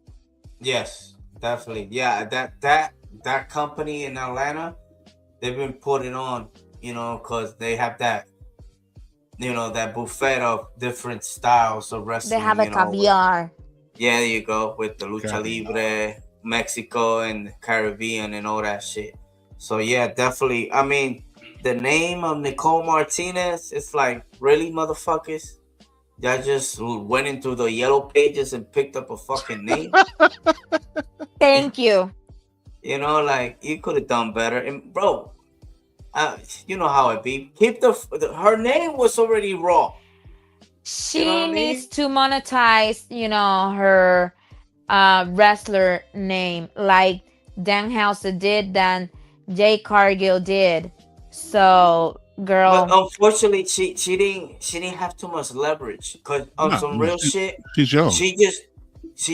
Yes, definitely. Yeah, that company in Atlanta, they've been putting on, because they have that, that buffet of different styles of wrestling. They have a caviar. Yeah, there you go, with the Lucha Libre, Mexico, and Caribbean and all that shit. So, yeah, definitely. I mean, the name of Nicole Martinez, it's like, really, motherfuckers? Y'all just went into the yellow pages and picked up a fucking name? Thank you. Like, you could have done better. And, bro, you know how it be. Keep her name was already raw. She needs to monetize, her wrestler name like Danhausen did, than Jay Cargill did. So, girl. But unfortunately, she didn't have too much leverage because on some real shit. She's young. She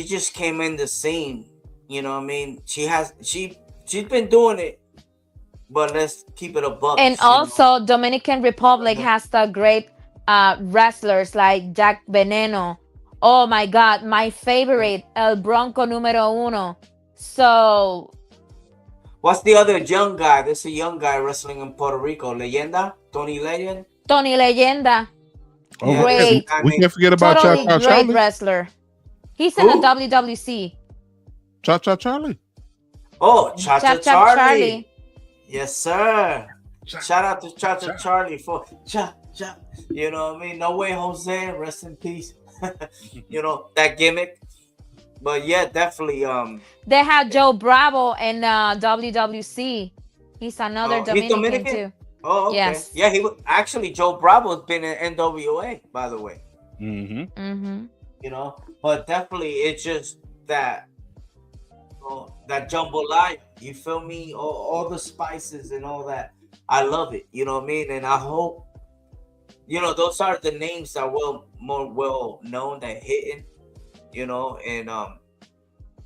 just came in the scene. You know what I mean? She's been doing it, but let's keep it a buck. And also, Dominican Republic has the great wrestlers like Jack Veneno. Oh my God, my favorite, El Bronco Número Uno. So, what's the other young guy? There's a young guy wrestling in Puerto Rico. Leyenda, Tony Legend. Tony Leyenda. Oh, great. We can't forget about totally Cha-Cha great Charlie. wrestler. He's in the WWC. Cha-Cha Charlie. Oh, Cha Cha Chop Chop Charlie. Charlie. Yes, sir. Shout out to Cha Cha Charlie for Cha Cha. You know what I mean? No Way Jose, rest in peace. You know, that gimmick. But yeah, definitely. They have Joe Bravo in WWC. He's another He's Dominican Dominican? too. Oh, okay. Yes. Yeah, he was actually Joe Bravo's been in NWA, by the way. Mm-hmm. You know, but definitely it's just that that jambalaya. You feel me? All the spices and all that. I love it. You know what I mean? And I hope those are the names that are more well known that hitting. You know, and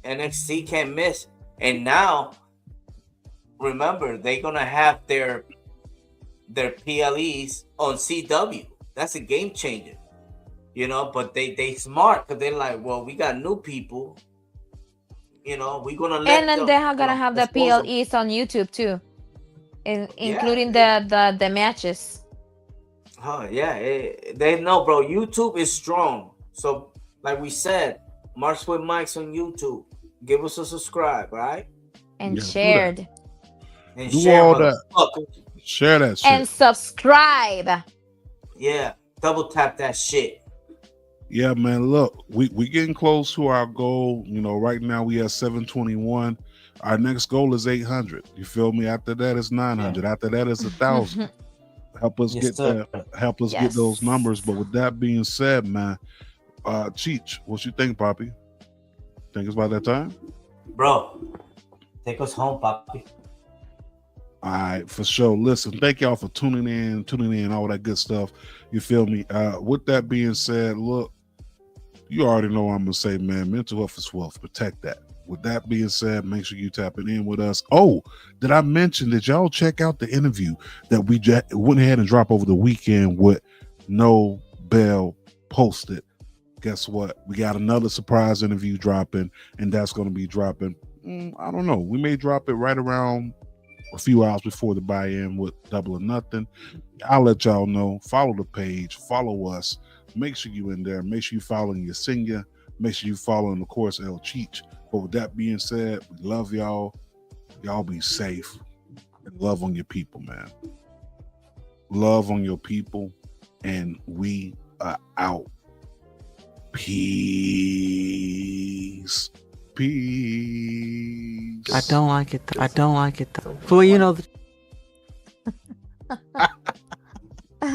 NXT can't miss. And now, remember, they're gonna have their PLEs on CW. That's a game changer. You know, but they smart because they're like, well, we got new people. You know, we're gonna let And then them, they are gonna have the expose them. PLEs on YouTube too, including the matches. Oh yeah, they know, bro. YouTube is strong. So, like we said, Marks with Mike's on YouTube. Give us a subscribe, right? And Yeah, shared. And Do share, all that. motherfuckers. Share that shit. And subscribe. Yeah, double tap that shit. Yeah, man. Look, we getting close to our goal. You know, right now we at 721. Our next goal is 800. You feel me? After that is 900. After that is 1,000. Help us Yes, get sir. that. Help us get those numbers. But with that being said, man, Cheech, what you think, Poppy? Think it's about that time? Bro, take us home, Poppy. All right, for sure. Listen, thank y'all for tuning in, all that good stuff. You feel me? With that being said, look, you already know what I'm gonna say, man. Mental health is wealth. Protect that. With that being said, make sure you tapping in with us. Oh, did I mention that y'all check out the interview that we went ahead and dropped over the weekend with No Bell Posted? Guess what? We got another surprise interview dropping, and that's going to be dropping. I don't know. We may drop it right around a few hours before the buy-in with Double or Nothing. I'll let y'all know. Follow the page. Follow us. Make sure you in there. Make sure you following your senior. Make sure you following, of course, El Cheech. But with that being said, we love y'all. Y'all be safe. And love on your people, man. Love on your people. And we are out. Peace. I don't like it though. Well, you know,